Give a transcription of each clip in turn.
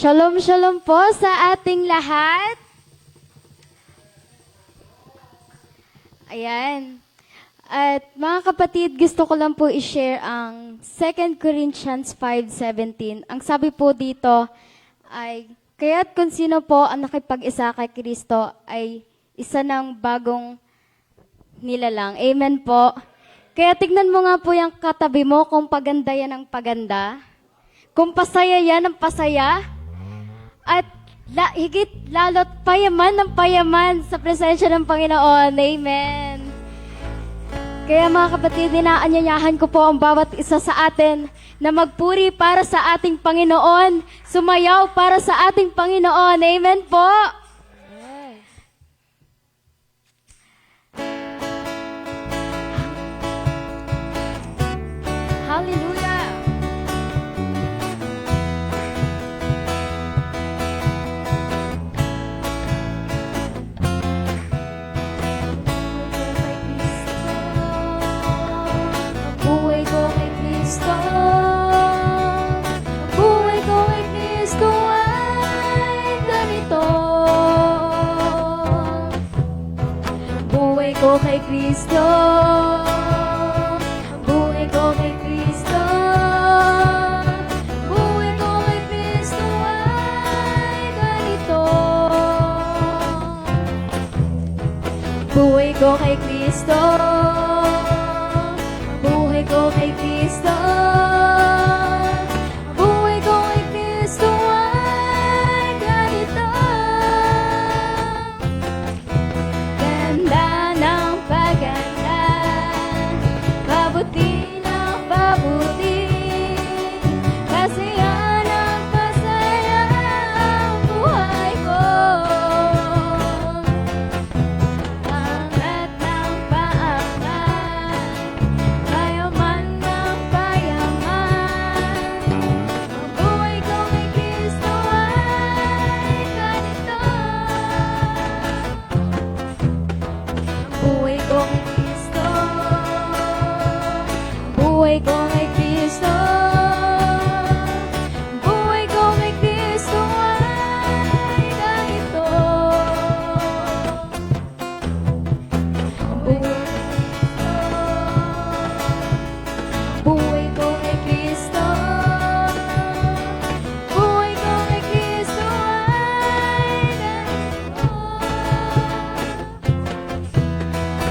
Shalom, shalom po sa ating lahat. Ayan. At mga kapatid, gusto ko lang po i-share ang 2 Corinthians 5:17. Ang sabi po dito ay, kaya't kung sino po ang nakipag-isa kay Kristo ay isa ng bagong nilalang. Amen po. Kaya tignan mo nga po yung katabi mo kung paganda yan ang paganda. Kung pasaya yan ang pasaya. At higit lalo't payaman ng payaman sa presensya ng Panginoon. Amen. Kaya mga kapatid, inaanyayahan ko po ang bawat isa sa atin na magpuri para sa ating Panginoon, sumayaw para sa ating Panginoon. Amen po. Hallelujah. Buhay ko kay Kristo. Buhay ko kay Kristo ay ganito. Buhay ko kay Kristo. Buhay ko kay Kristo. Buhay ko kay Kristo ay ganito. Buhay ko kay Kristo. Buhay ko kay Kristo. Buhay ko kay Kristo ay ganito. Ganda ng paganda, pabuti ng pabuti, kasaya ng kasaya ang buhay ko. Angat ng paangat, payaman ng payaman. Ang buhay ko kay Kristo ay ganito. Buhay ko kay Kristo. Buhay ko kay Kristo. Buhay ko kay Kristo ay ganito. Buhay ko kay Kristo. Buhay ko kay Kristo ay ganito.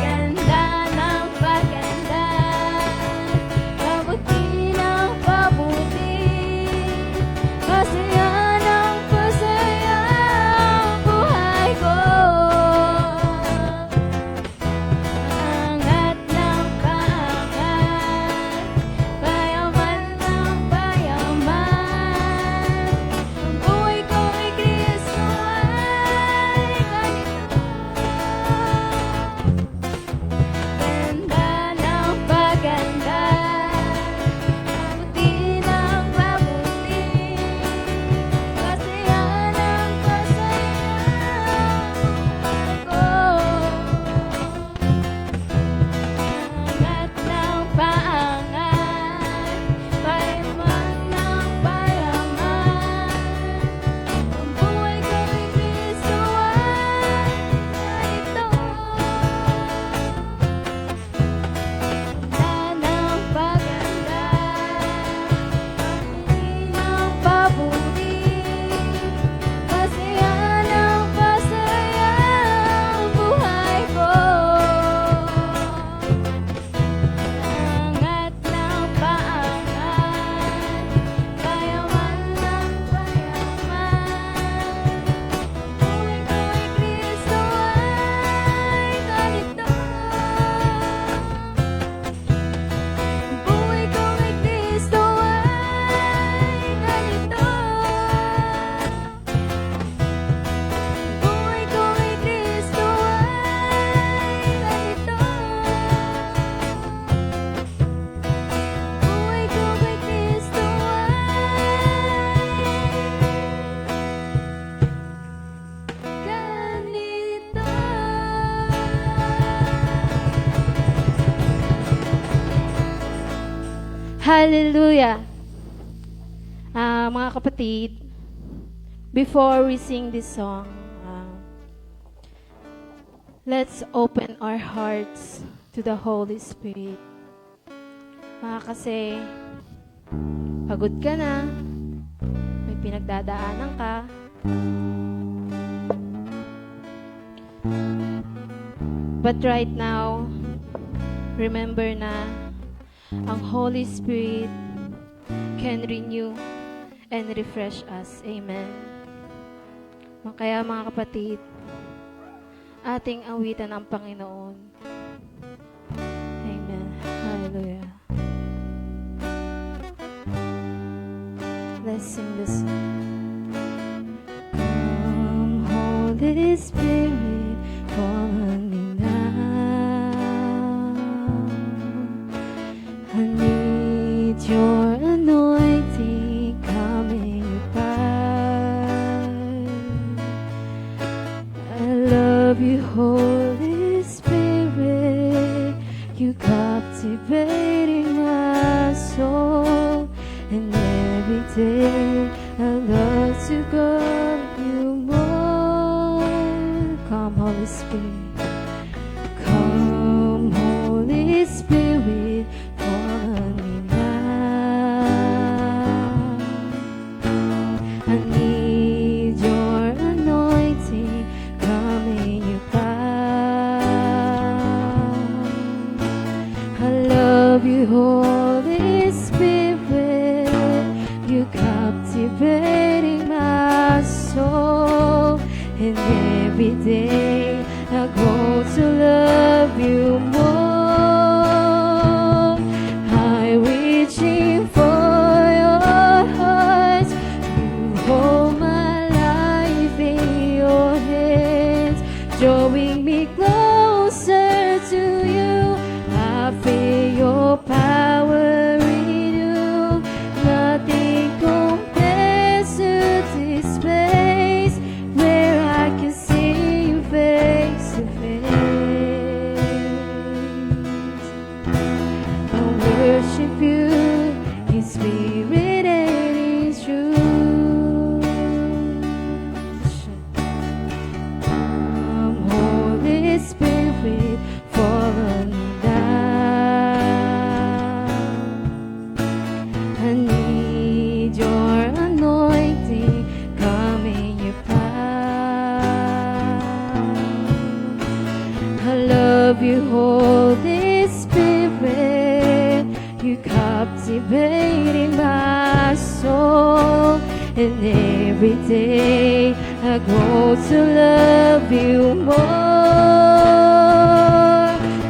Ganda ng paganda, pabuti ng pabuti, kasaya ng kasaya ang buhay ko. Angat ng paangat, payaman ng payaman. Ang buhay ko kay Kristo ay ganito. Ganda ng paganda, pabuti ng pabuti, kasaya ng kasaya ang buhay ko. Angat ng paangat, payaman ng payaman. Ang buhay ko kay Kristo ay ganito. Ganda ng paganda, pabuti ng pabuti, kasaya ng kasaya ang buhay ko. Angat ng paangat, payaman ng payaman. Buhay ko kay Kristo ay ganito. Buhay ko kay Kristo ay ganito. Buhay ko kay Kristo ay ganito. Buhay ko kay Kristo ay ganito. Hallelujah. Mga kapatid, before we sing this song, let's open our hearts to the Holy Spirit. Kasi pagod ka na, may pinagdadaanan ka, but right now, remember na ang Holy Spirit can renew and refresh us. Amen. Kaya mga kapatid, ating awitan ang Panginoon. Amen. Hallelujah. Let's sing this song. Come, Holy Spirit, fall on me now. I need your anointing coming by. I love you, Holy Spirit. You captivating my soul. And every day I love to go you more. Come, Holy Spirit. Come, Holy Spirit, fall on me now. I need your anointing coming you by. I love you, Holy Spirit. You captivating my soul. And every day I grow to love you more. I'm reaching for your heart. You hold my life in your hands, drawing me closer to you. I feel your power in you. Nothing compares to this place where I can see you face to face. I worship you in spirit and in truth. Come, Holy Spirit, fall on me now. I need your anointing coming your power. I love you, Holy Spirit. You captivating my soul. And every day I grow to love you more.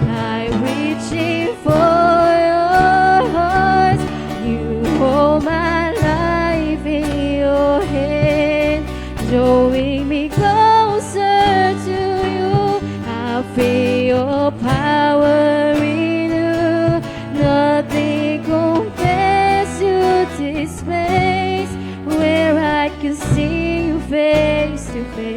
I'm reaching for your heart. You hold my life in your hand, drawing me closer to you. I feel your power in you. Nothing compares to this place where I can see you face to face.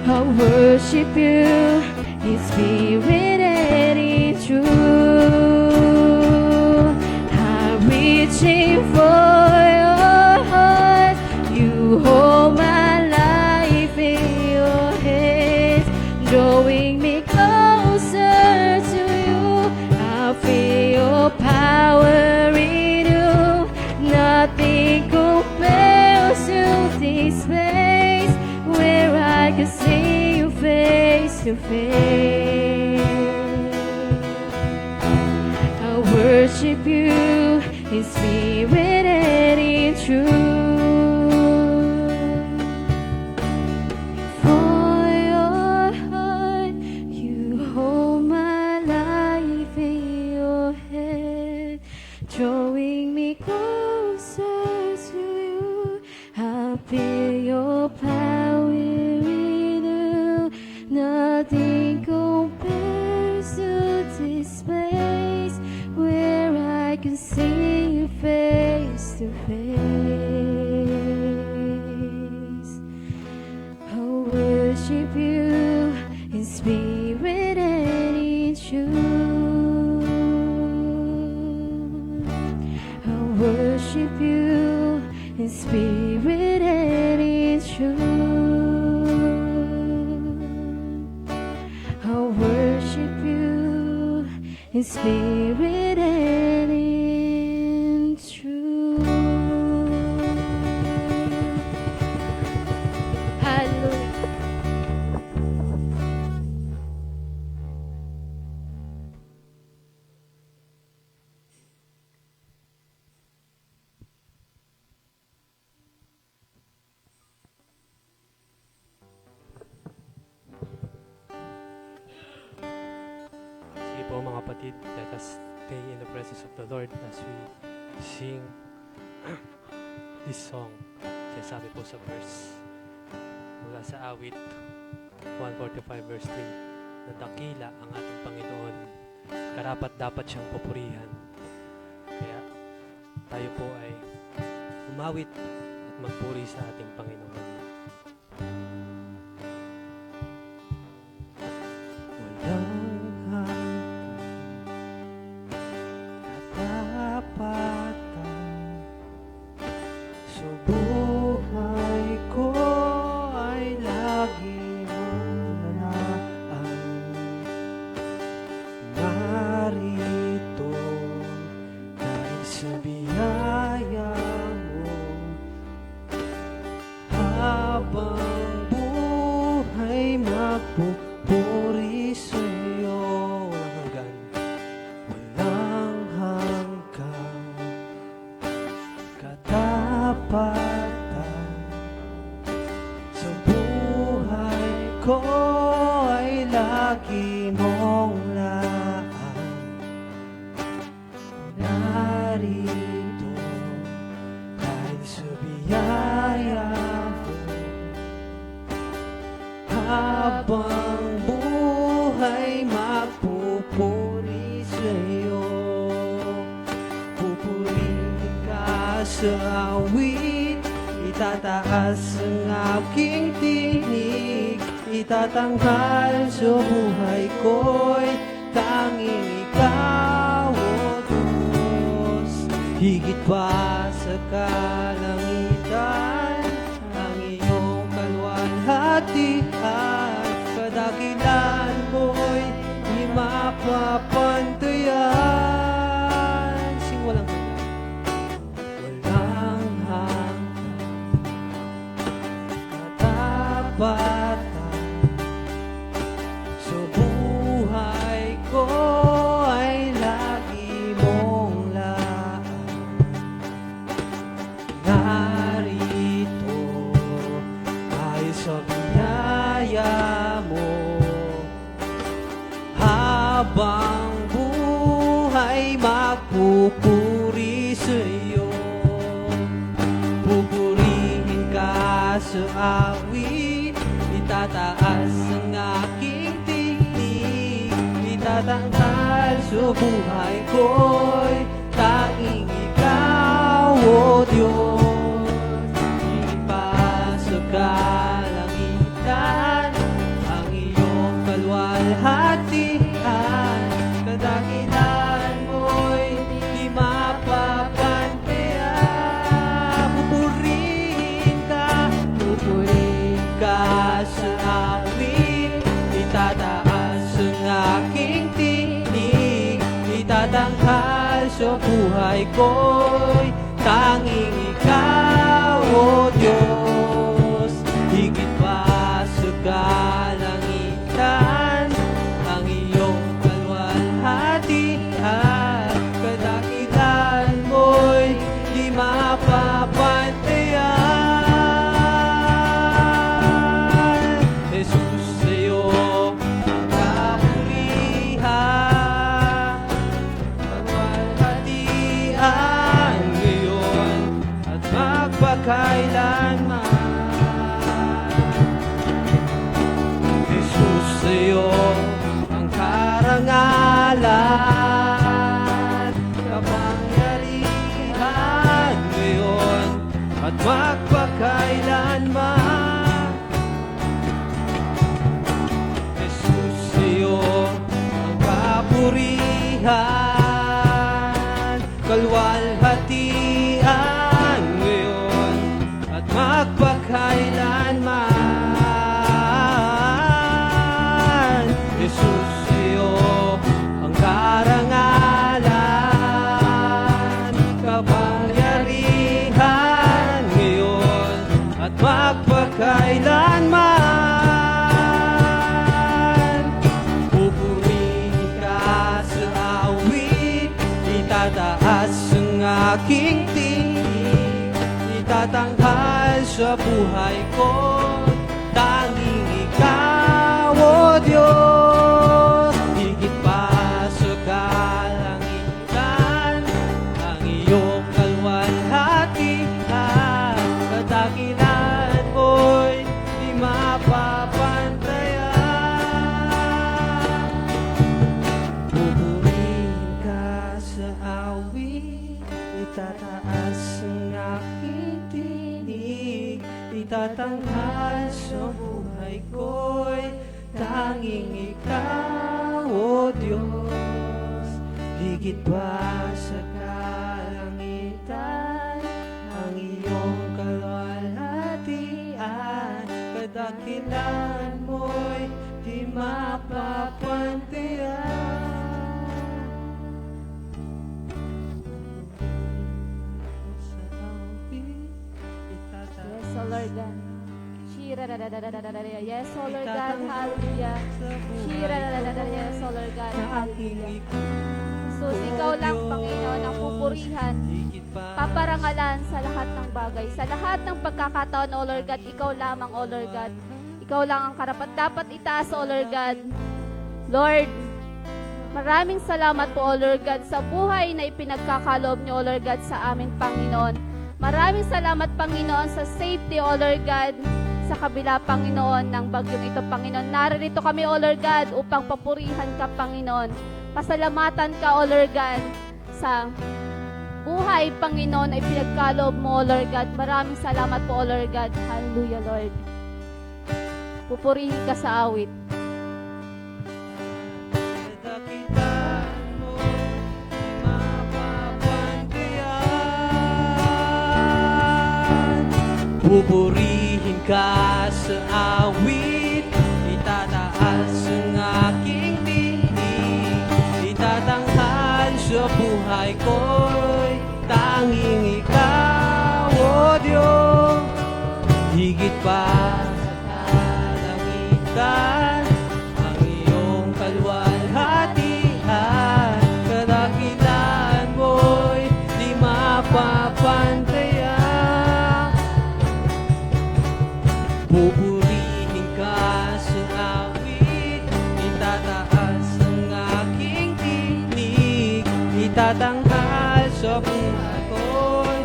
I worship you in spirit and in truth. I'm reaching for your heart. You hold my life in your hands, drawing me closer to you. I feel your power in you. Nothing compares to this place where I can see you face to face. I worship you in spirit and in truth. For your heart, you hold my life in your hand, drawing me closer to you. I feel your power in you. Nothing compares to this place where I can see you face to face. I worship you in spirit and in truth. I worship you in spirit and in truth. I'll worship you in spirit and in truth. Hallelujah. Sige po mga kapatid, let us stay in the presence of the Lord as we sing this song. Sinasabi po sa verse mula sa awit 145 verse 3 na dakila ang ating Panginoon, karapat dapat siyang papurihan. Kaya tayo po ay umawit at magpuri sa ating Panginoon. Pupuri sa'yo walang hanggan, katapatan sa buhay ko ay lagi mong laan. Narito kahit sa biyaya mo, habang buhay magpupuri sa'yo. Pupurihin ka sa awit, itataas ang aking tinig, itatanghal sa buhay ko'y tanging ikaw, O Diyos. Higit pa sa kalangitan ang iyong kalwalhatian, kadakilan mo'y di mapapantayan. Sing walang hanggan, katapatan sa buhay ko ay lagi mong laan. Narito ay sa biyaya mo, habang buhay magpupuri sa'yo. Pupurihin ka sa awit, itataas ang aking tinig, itatanghal sa buhay ko'y tanging ikaw, O Diyos. Higit pa sa kalangitan ang iyong kalwalhatian, kadakilan mo'y di mapapantayan. Pupurihin ka sa awit, itataas ang aking tinig, itatanghal sa buhay ko'y tanging ikaw, O Diyos. Higit pa sa kalangitan ang iyong kalwalhatian, kadakilan mo'y di mapapantayan. Jesus, sa'yo ang kapurihan, kalwalhatian ngayon at sa buhay ko. Tanging ikaw, O Diyos, higit pa sa kalangitan. Ang iyong kalwalhatian, kadakilan mo'y di mapapantayan. Pupurihin ka sa awit, itataas ang aking tinig, itatanghal sa buhay ko'y tanging ikaw, O Diyos, higit pa sa kalangitan. Ang iyong kalwalhatian, kadakilan mo'y di mapapantayan. Sa awit, itataas Yes, O Lord God. Shira-ra-ra-ra-ra-ra-ra-ra. Yes, O Lord God. Hallelujah. Shira-ra-ra-ra-ra-ra. Yes, O Lord God. Hallelujah. Jesus, ikaw lang, Panginoon, ang pupurihan, paparangalan sa lahat ng bagay. Sa lahat ng pagkakataon, O Lord God, ikaw lamang, O Lord God. Ikaw lang ang karapat dapat itaas, O Lord God. Lord, maraming salamat po, O Lord God, sa buhay na ipinagkakaloob niyo, O Lord God, sa amin, Panginoon. Maraming salamat, Panginoon, sa safety, O Lord God, sa kabila, Panginoon, ng bagyong ito, Panginoon. Naririto kami, O Lord God, upang papurihan ka, Panginoon. Pasalamatan ka, O Lord God, sa buhay, Panginoon, ay pinagkaloob mo, O Lord God. Maraming salamat po, O Lord God. Hallelujah, Lord. Pupurihin ka sa awit. Kadakilan mo, di mapapantayan. Pupurihin ka sa awit, itataas ang aking tinig, itatanghal sa buhay ko'y tanging ikaw, O Diyos, higit pa sa kalangitan. Ang iyong kalwalhatian, kadakilan mo'y di mapapantayan. Pupurihin ka sa awit, itataas ang aking tinig, itatanghal sa buhay ko'y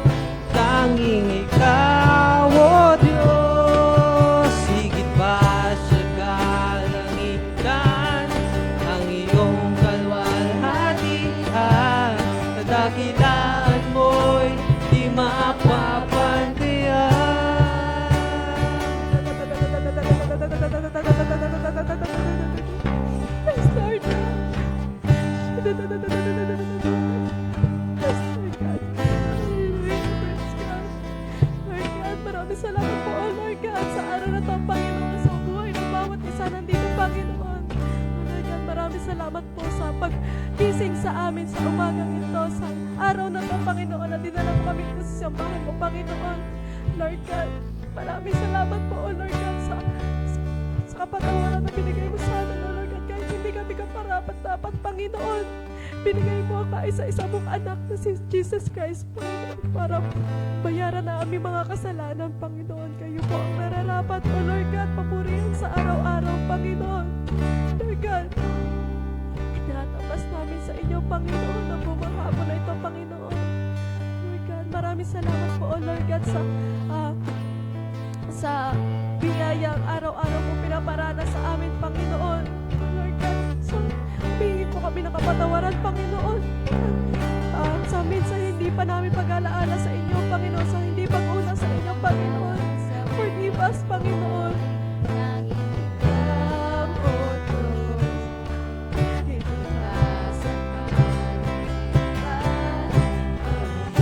tanging ikaw, O Diyos, higit pa sa kalangitan. Ang iyong kalwalhatian, kadakilan mo'y di mapapantayan. Yes, Lord. Yes, Lord God. Praise God. Lord God, maraming salamat po, O Lord God, sa araw na ito, Panginoon, sa buhay ng bawat isa nandito, Panginoon. Lord God, maraming salamat po sa pagkising sa amin sa umagang ito, sa araw na ito, Panginoon, na dinala mo kami dito sa sambahan mo, Panginoon. Lord God, maraming salamat po, O Lord God, sa kapatawaran na binigay mo sa amin, O Lord God, kahit hindi kami kaparapat dapat, Panginoon. Binigay mo ang kaisa-isa mong anak na si Jesus Christ, Panginoon, para bayaran na aming mga kasalanan, Panginoon. Kayo po ang nararapat, O Lord God, papurihan sa araw-araw, Panginoon. Lord God, tinatapas namin sa inyo, Panginoon, ang bumahapon na ito, Panginoon. Lord God, maraming salamat po, O Lord God, sa biyayang araw-araw mo pinaparana sa amin, Panginoon. Lord God, so, humingi po kami ng kapatawaran, Panginoon. Sa minsan hindi pa namin pag-alaala sa inyo, Panginoon, sa hindi pag-una sa inyo, Panginoon. Forgive us, Panginoon.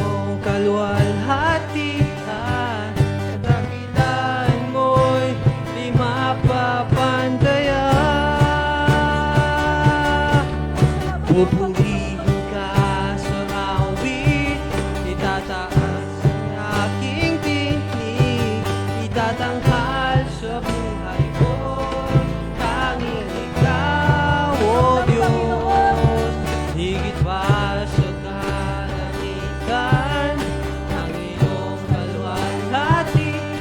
Iyong kalwalhatian, kadakilan mo'y di mapapantayan. Pupurihin ka sa awit, itataas ang aking tinig, itatanghal sa buhay ko, tanging ikaw, O Diyos, higit pa sa kalangitan. Ang iyong kalwalhatian,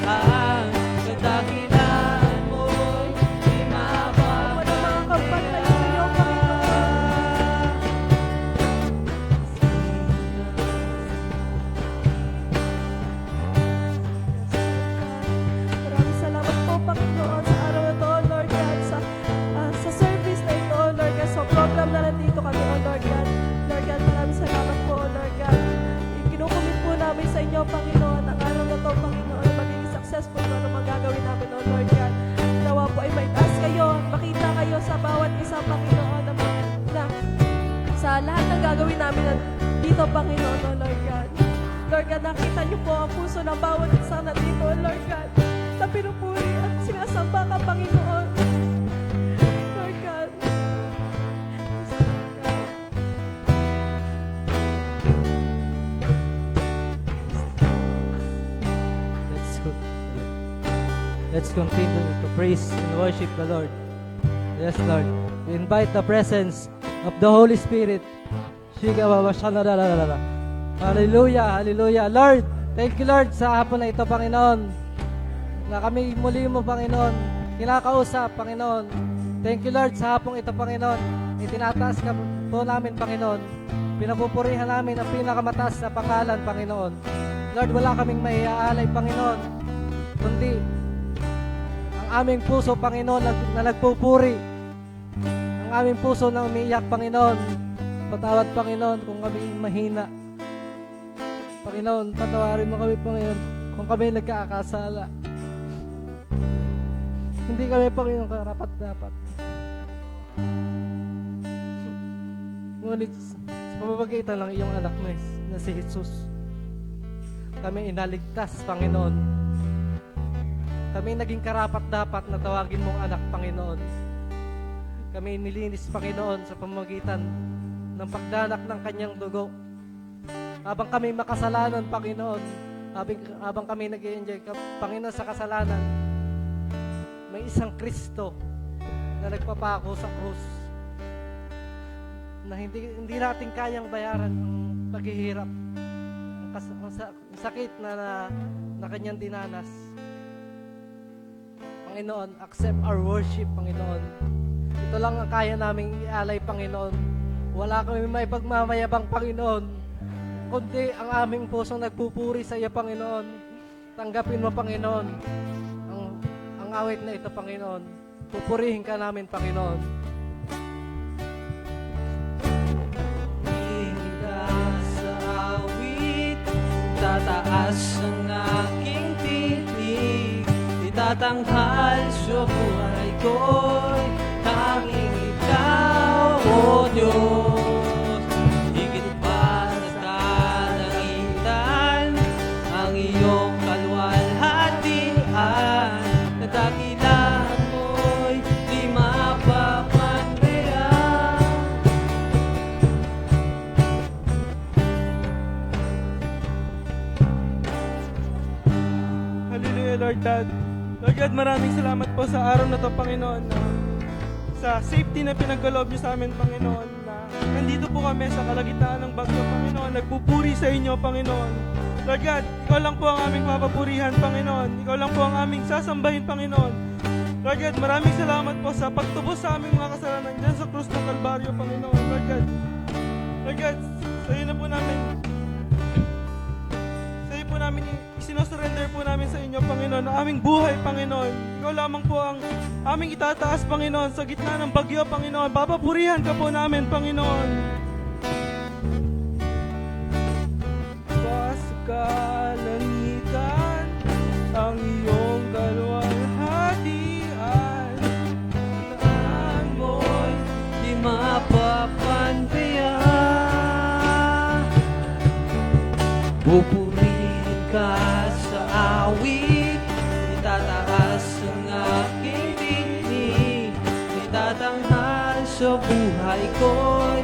puso ng bawat isa na dito, Lord God, na pinupuri at sinasamba ka, Panginoon. Lord God, Let's continue to praise and worship the Lord. Yes, Lord. We invite the presence of the Holy Spirit. Hallelujah, hallelujah. Lord, thank you, Lord, sa hapon na ito, Panginoon, na kami muli mo, Panginoon, kinakausap, Panginoon. Thank you, Lord, sa hapong ito, Panginoon. Itinataas ka po namin, Panginoon. Pinapupurihan namin ang pinakamataas na pangalan, Panginoon. Lord, wala kaming maiaalay, Panginoon, kundi ang aming puso, Panginoon, na nagpupuri. Ang aming puso na umiiyak, Panginoon. Patawad, Panginoon, kung kami mahina. Panginoon, patawarin mo kami, Panginoon, kung kami nagkakasala. Hindi kami, Panginoon, karapat-dapat. Ngunit sa pamamagitan ng iyong anak na si Jesus, kami inaligtas, Panginoon. Kami naging karapat-dapat na tawagin mong anak, Panginoon. Kami nilinis, Panginoon, sa pamamagitan ng pagdanak ng kanyang dugo. Habang kami makasalanan, Panginoon, habang kami nag-i-enjoy, Panginoon, sa kasalanan, may isang Kristo na nagpapako sa krus na hindi natin kayang bayaran ang paghihirap, ang sakit na kanyang dinanas. Panginoon, accept our worship, Panginoon. Ito lang ang kaya naming ialay, Panginoon. Wala kami may pagmamayabang, Panginoon, kundi ang aming pusong nagpupuri sa iyo, Panginoon. Tanggapin mo, Panginoon, ang awit na ito, Panginoon. Pupurihin ka namin, Panginoon. Sa awit, tataas ang aking tinig, itatanghal sa buhay ko'y tanging ikaw, O Diyos. Higit pa sa kalangitan, ang iyong kaluwalhatian, nadakilaan mo'y di mapapandaya. Hallelujah, Lord God. Lord God, maraming salamat po sa araw na to, Panginoon, na sa safety na pinagkaloob niyo sa amin, Panginoon, na nandito po kami sa kalagitnaan ng bagyo, Panginoon, nagpupuri sa inyo, Panginoon. Lord God, ikaw lang po ang aming mapapurihan, Panginoon. Ikaw lang po ang aming sasambahin, Panginoon. Lord God, maraming salamat po sa pagtubos sa aming mga kasalanan dyan sa krus ng Kalbaryo, Panginoon. Lord God, sa iyo na po namin isinusurrender po namin sa inyo, Panginoon, ang aming buhay, Panginoon. Ikaw lamang po ang aming itataas, Panginoon, sa gitna ng bagyo, Panginoon. Papapurihan ka po namin, Panginoon. Sa kalangitan, ang iyong kaluwalhatian, Taan mo'y di mapapandaya. Pupurihin ka sa awit, itataas ang aking tinig, itatanghal sa buhay ko'y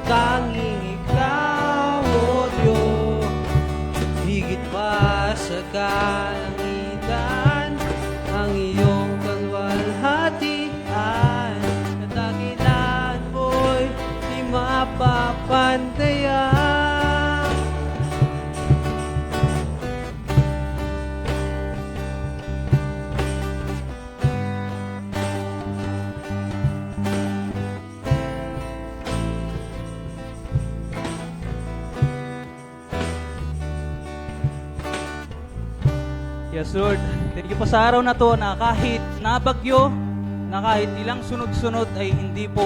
tanging ikaw, O Diyos. Higit pa sa kalangitan, ang iyong kaluwalhatian, nadakilaan mo'y di mapapandaya. Yes, Lord. Thank you po sa araw na to na kahit nabagyo, na kahit ilang sunod-sunod ay hindi po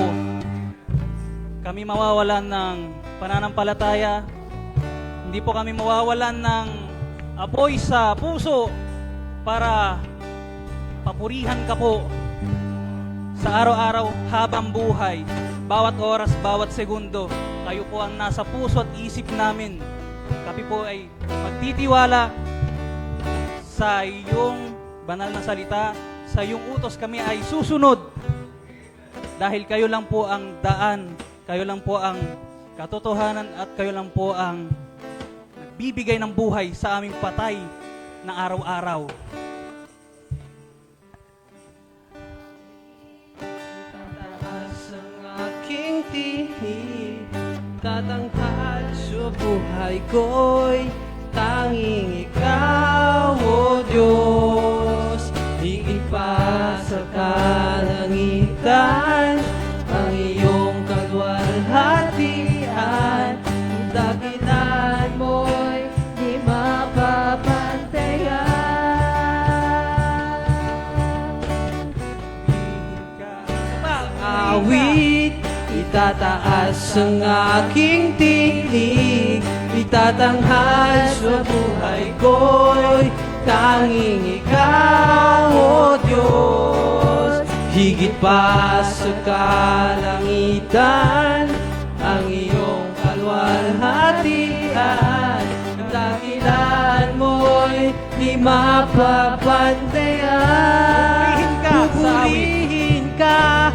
kami mawawalan ng pananampalataya, hindi po kami mawawalan ng apoy sa puso para papurihan ka po sa araw-araw habang buhay. Bawat oras, bawat segundo, kayo po ang nasa puso at isip namin. Kami po ay magtitiwala sa iyong banal na salita, sa iyong utos kami ay susunod. Dahil kayo lang po ang daan, kayo lang po ang katotohanan at kayo lang po ang nagbibigay ng buhay sa aming patay na araw-araw. Taas ang aking tinig, tatanghal sa buhay ko'y tanging ikaw, O Diyos. Higit pa sa kalangitan, ang iyong kalwalhatian, ang dakilan mo'y di mapapantayan. Awit, itataas ang aking tinig, itatanghal sa buhay ko'y tanging ikaw, O Diyos. Higit pa sa kalangitan, ang iyong kalwalhatian, ang dakilan mo'y di mapapantayan.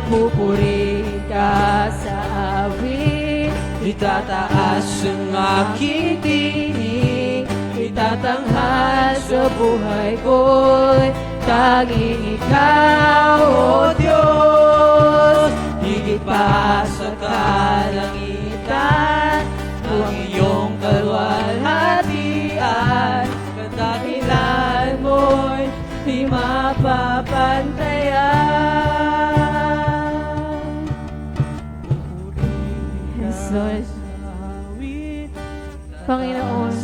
Pupurihin ka sa awit, itataas ang aking tinig, itatanghal sa buhay ko'y tanging ikaw, O Diyos. Higit pa sa kalangitan, ang iyong kalwalhatian, kadakilan mo'y di mapapantayan. Lord. Panginoon,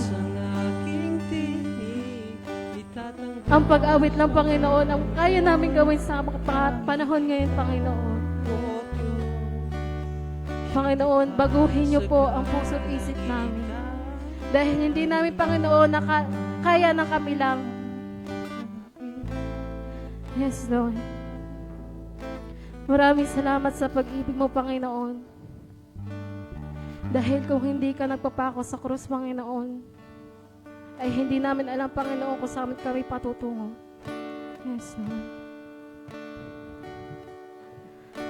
ang pag-awit ng Panginoon ang kaya namin gawin sa mga panahon ngayon, Panginoon. Panginoon, baguhin niyo po ang puso't isip namin. Dahil hindi namin, Panginoon, kaya ng kami lang. Yes, Lord. Maraming salamat sa pag-ibig mo, Panginoon. Dahil kung hindi ka nagpapako sa krus, Panginoon, ay hindi namin alam, Panginoon, kung saan kami patutungo. Yes, Lord.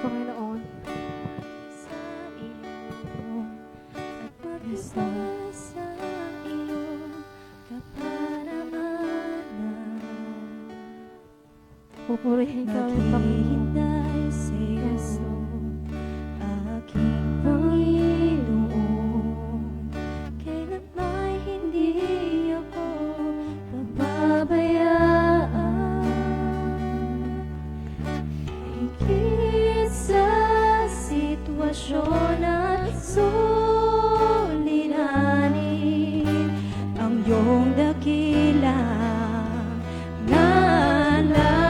Panginoon. Yes, Lord. Pupurihin ka, Panginoon. Yes, Lord. Aking Panginoon, kailan may hindi ako pababayaan. Higit sa sitwasyon at suliranin, ang iyong dakila na alam.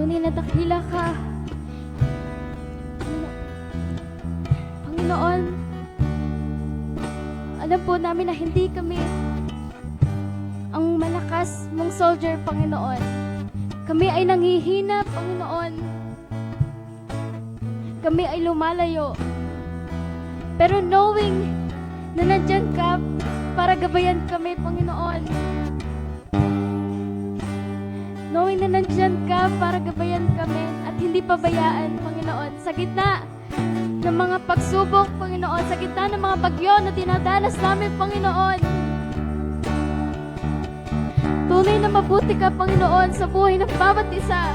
Tunay na dakila ka. Panginoon, alam po namin na hindi kami ang malakas mong soldier, Panginoon. Kami ay nanghihina, Panginoon. Kami ay lumalayo. Pero knowing na nandyan ka para gabayan kami, Panginoon. Knowing na nandyan ka para gabayan kami at hindi pabayaan, Panginoon. Sa gitna ng mga pagsubok, Panginoon. Sa gitna ng mga bagyo na dinadanas namin, Panginoon. Tunay na mabuti ka, Panginoon, sa buhay ng bawat isa.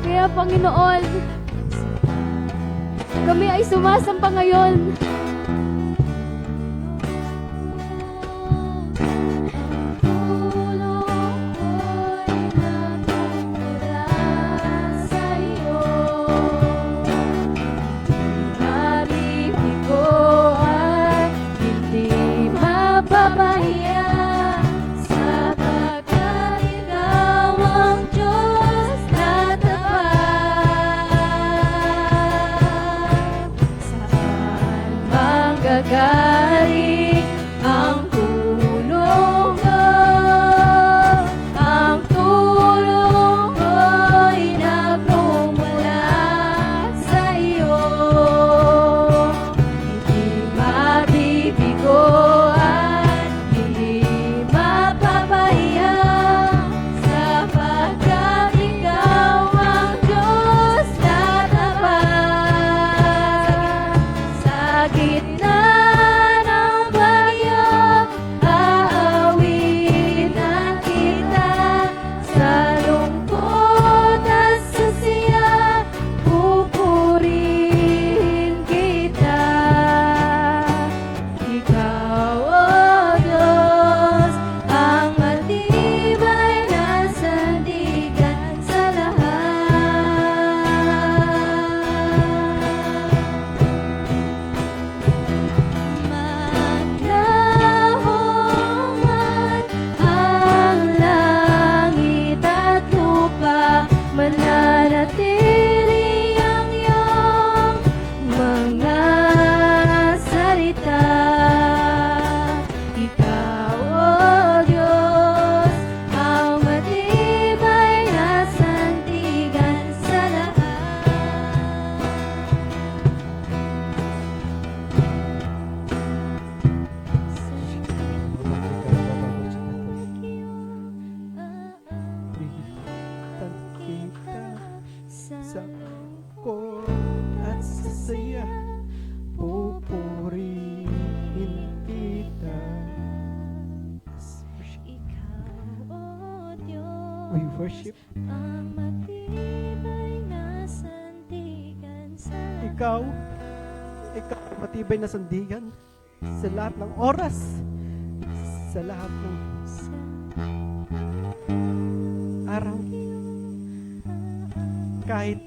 Kaya, Panginoon, kami ay sumasamba ngayon. Gagaling ang tulong mo, ang tulong ko'y nagmumula sa iyo. Hindi mabibigo at hindi mapapahiya, sapagkat ikaw ang Diyos na tapat. Sa gitna mananatili ang iyong mga salita. Ikaw, O Diyos, ang matibay na sandigan sa lahat. Sa ko at sa saya, pupurihin kita. Ikaw, O Diyos, We worship ang matibay na sandigan sa ikaw. Ikaw ang matibay na sandigan sa lahat ng oras, sa lahat ng araw. Kahit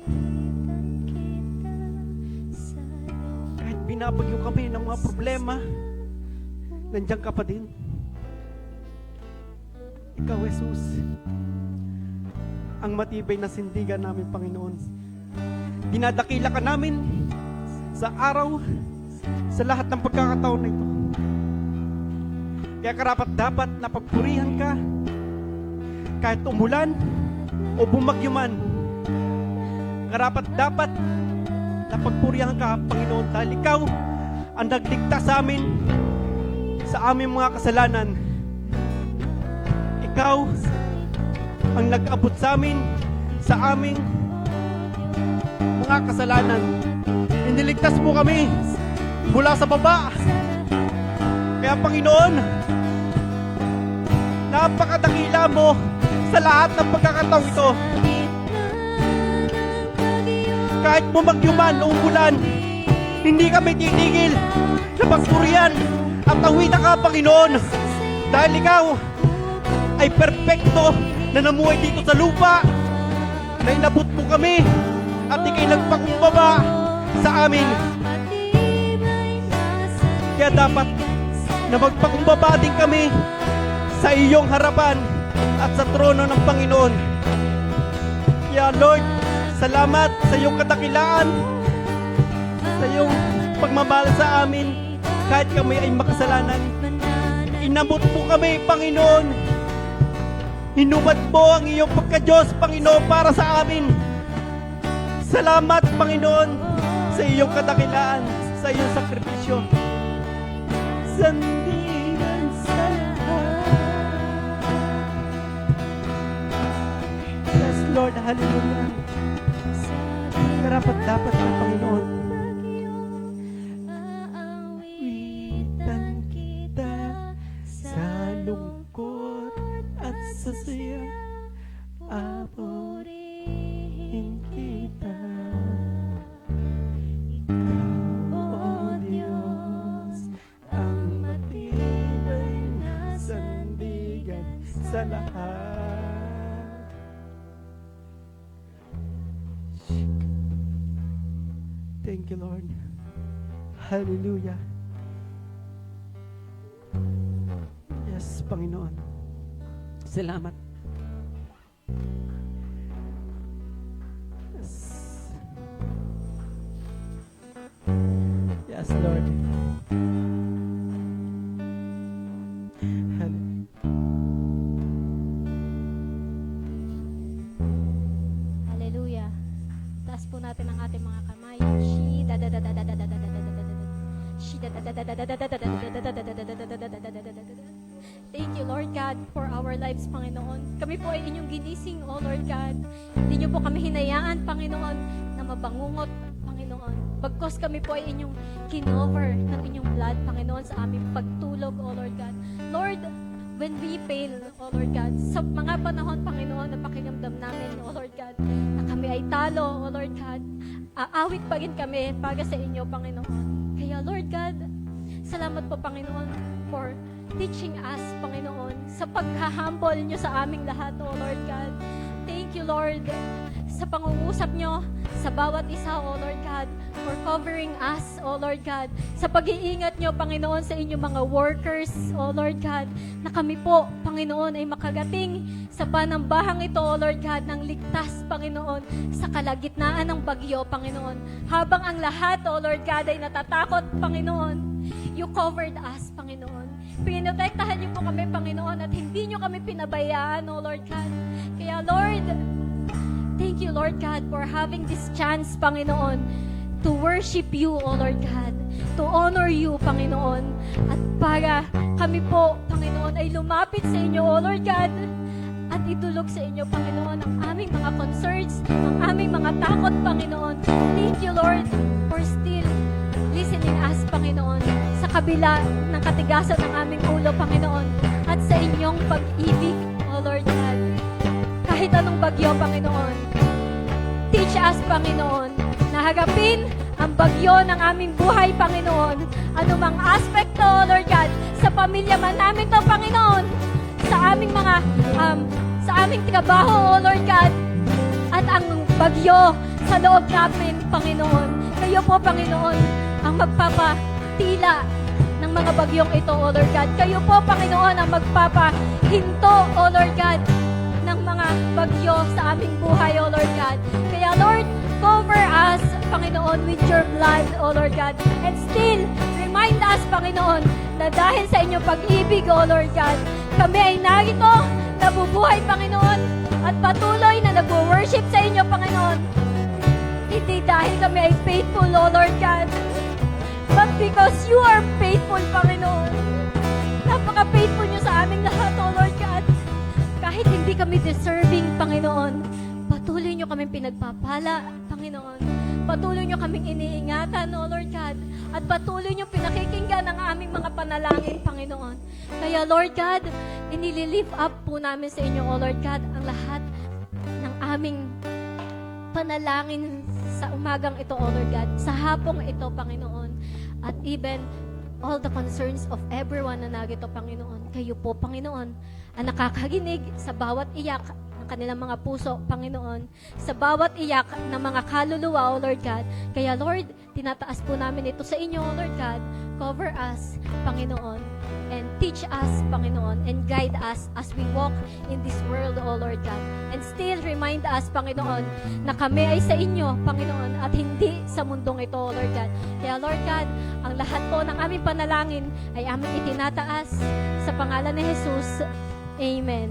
binabagyo kami ng mga problema, nandiyan ka pa din. Ikaw, Jesus, ang matibay na sindigan namin, Panginoon. Dinadakila ka namin sa araw, sa lahat ng pagkakataon na ito. Kaya karapat dapat na pagpurihan ka, kahit umulan o bumagyo man. Karapat dapat na pagpurihan ka, Panginoon, dahil ikaw ang nagligtas sa amin sa aming mga kasalanan. Ikaw ang nag-abot sa amin sa aming mga kasalanan. Iniligtas mo kami mula sa baba. Kaya, Panginoon, napakadakila mo sa lahat ng pagkakataong ito. Kahit bumagyo man o umulan, hindi kami titigil sa pagpurihan at awitan ka, Panginoon. Dahil ikaw ay perpekto na namuhay dito sa lupa, na inabot mo kami at ikay nagpakumbaba sa amin. Kaya dapat na magpakumbaba din kami sa iyong harapan at sa trono ng Panginoon. Kaya Lord, salamat sa iyong kadakilaan, sa iyong pagmamahal sa amin kahit kami ay makasalanan. Inabot mo kami, Panginoon. Hinubad mo ang iyong pagka-Diyos, Panginoon, para sa amin. Salamat, Panginoon, sa iyong kadakilaan, sa iyong sakripisyo. Sandigan sa lahat. Yes, Lord, hallelujah. Karapat-dapat ng Panginoon. Aawitan kita sa lungkot at sa saya. Papurihin kita. Ikaw, O Diyos, ang matibay na sandigan sa lahat. Thank you, Lord. Hallelujah. Yes, Panginoon. Salamat. Yes. Yes, Lord. Hallelujah. Hallelujah. Taas po natin ang ating mga kamay. Thank you, Lord God, for our lives, Panginoon. Kami po ay inyong ginising, O Lord God. Hindi niyo po kami hinayaan, Panginoon, na mabangungot, Panginoon. Bagkos kami po ay inyong kinover ng inyong blood, Panginoon, sa aming pagtulog, O Lord God. Lord, when we fail, O Lord God, sa mga panahon, Panginoon, na pakiramdam namin, O Lord God, na kami ay talo, O Lord God, aawit pa rin kami para sa inyo, Panginoon. Kaya, Lord God, salamat po, Panginoon, for teaching us, Panginoon, sa pagka-humble nyo sa aming lahat, O Lord God. Thank you, Lord, sa pangungusap nyo sa bawat isa, O Lord God, for covering us, O Lord God, sa pag-iingat nyo, Panginoon, sa inyong mga workers, O Lord God, na kami po, Panginoon, ay makagating sa panambahang ito, O Lord God, ng ligtas, Panginoon, sa kalagitnaan ng bagyo, Panginoon. Habang ang lahat, O Lord God, ay natatakot, Panginoon, you covered us, Panginoon. Pinotektahan niyo po kami, Panginoon, at hindi niyo kami pinabayaan, O Lord God. Kaya, Lord, thank you, Lord God, for having this chance, Panginoon, to worship you, O Lord God, to honor you, Panginoon, at para kami po, Panginoon, ay lumapit sa inyo, O Lord God, at itulog sa inyo, Panginoon, ang aming mga concerns, ang aming mga takot, Panginoon. Thank you, Lord, for still listening us, Panginoon, sa kabila ng katigasan ng aming ulo, Panginoon, at sa inyong pag-ibig, O Lord God. Kahit anong bagyo, Panginoon, teach us, Panginoon, na harapin ang bagyo ng aming buhay, Panginoon. Anumang aspekto, O Lord God, sa pamilya man namin to, Panginoon, sa aming mga, sa aming trabaho, O Lord God, at ang bagyo sa loob namin, Panginoon. Kayo po, Panginoon, ang magpapatila ng mga bagyong ito, O Lord God. Kayo po, Panginoon, ang magpapahinto, O Lord God, ng mga bagyo sa aming buhay, O Lord God. Kaya, Lord, cover us, Panginoon, with your blood, O Lord God. And still, remind us, Panginoon, na dahil sa inyong pag-ibig, O Lord God, kami ay narito, nabubuhay, Panginoon, at patuloy na nag-worship sa inyo, Panginoon. Hindi dahil kami ay faithful, O Lord God, but because you are faithful, Panginoon. Napaka-faithful nyo sa aming lahat, O Lord God. Kahit hindi kami deserving, Panginoon, patuloy nyo kaming pinagpapala, Panginoon. Patuloy nyo kaming iniingatan, O Lord God. At patuloy nyo pinakikinggan ang aming mga panalangin, Panginoon. Kaya, Lord God, inililift up po namin sa inyo, O Lord God, ang lahat ng aming panalangin sa umagang ito, O Lord God, sa hapong ito, Panginoon, at even all the concerns of everyone na narito, Panginoon. Kayo po, Panginoon, ang nakakaginig sa bawat iyak ng kanilang mga puso, Panginoon, sa bawat iyak ng mga kaluluwa, O Lord God. Kaya, Lord, tinataas po namin ito sa inyo, O Lord God. Cover us, Panginoon. and teach us, Panginoon, and guide us as we walk in this world, O Lord God. And still remind us, Panginoon, na kami ay sa inyo, Panginoon, at hindi sa mundong ito, O Lord God. Kaya Lord God, ang lahat po ng aming panalangin ay aming itinataas sa pangalan ni Jesus. Amen.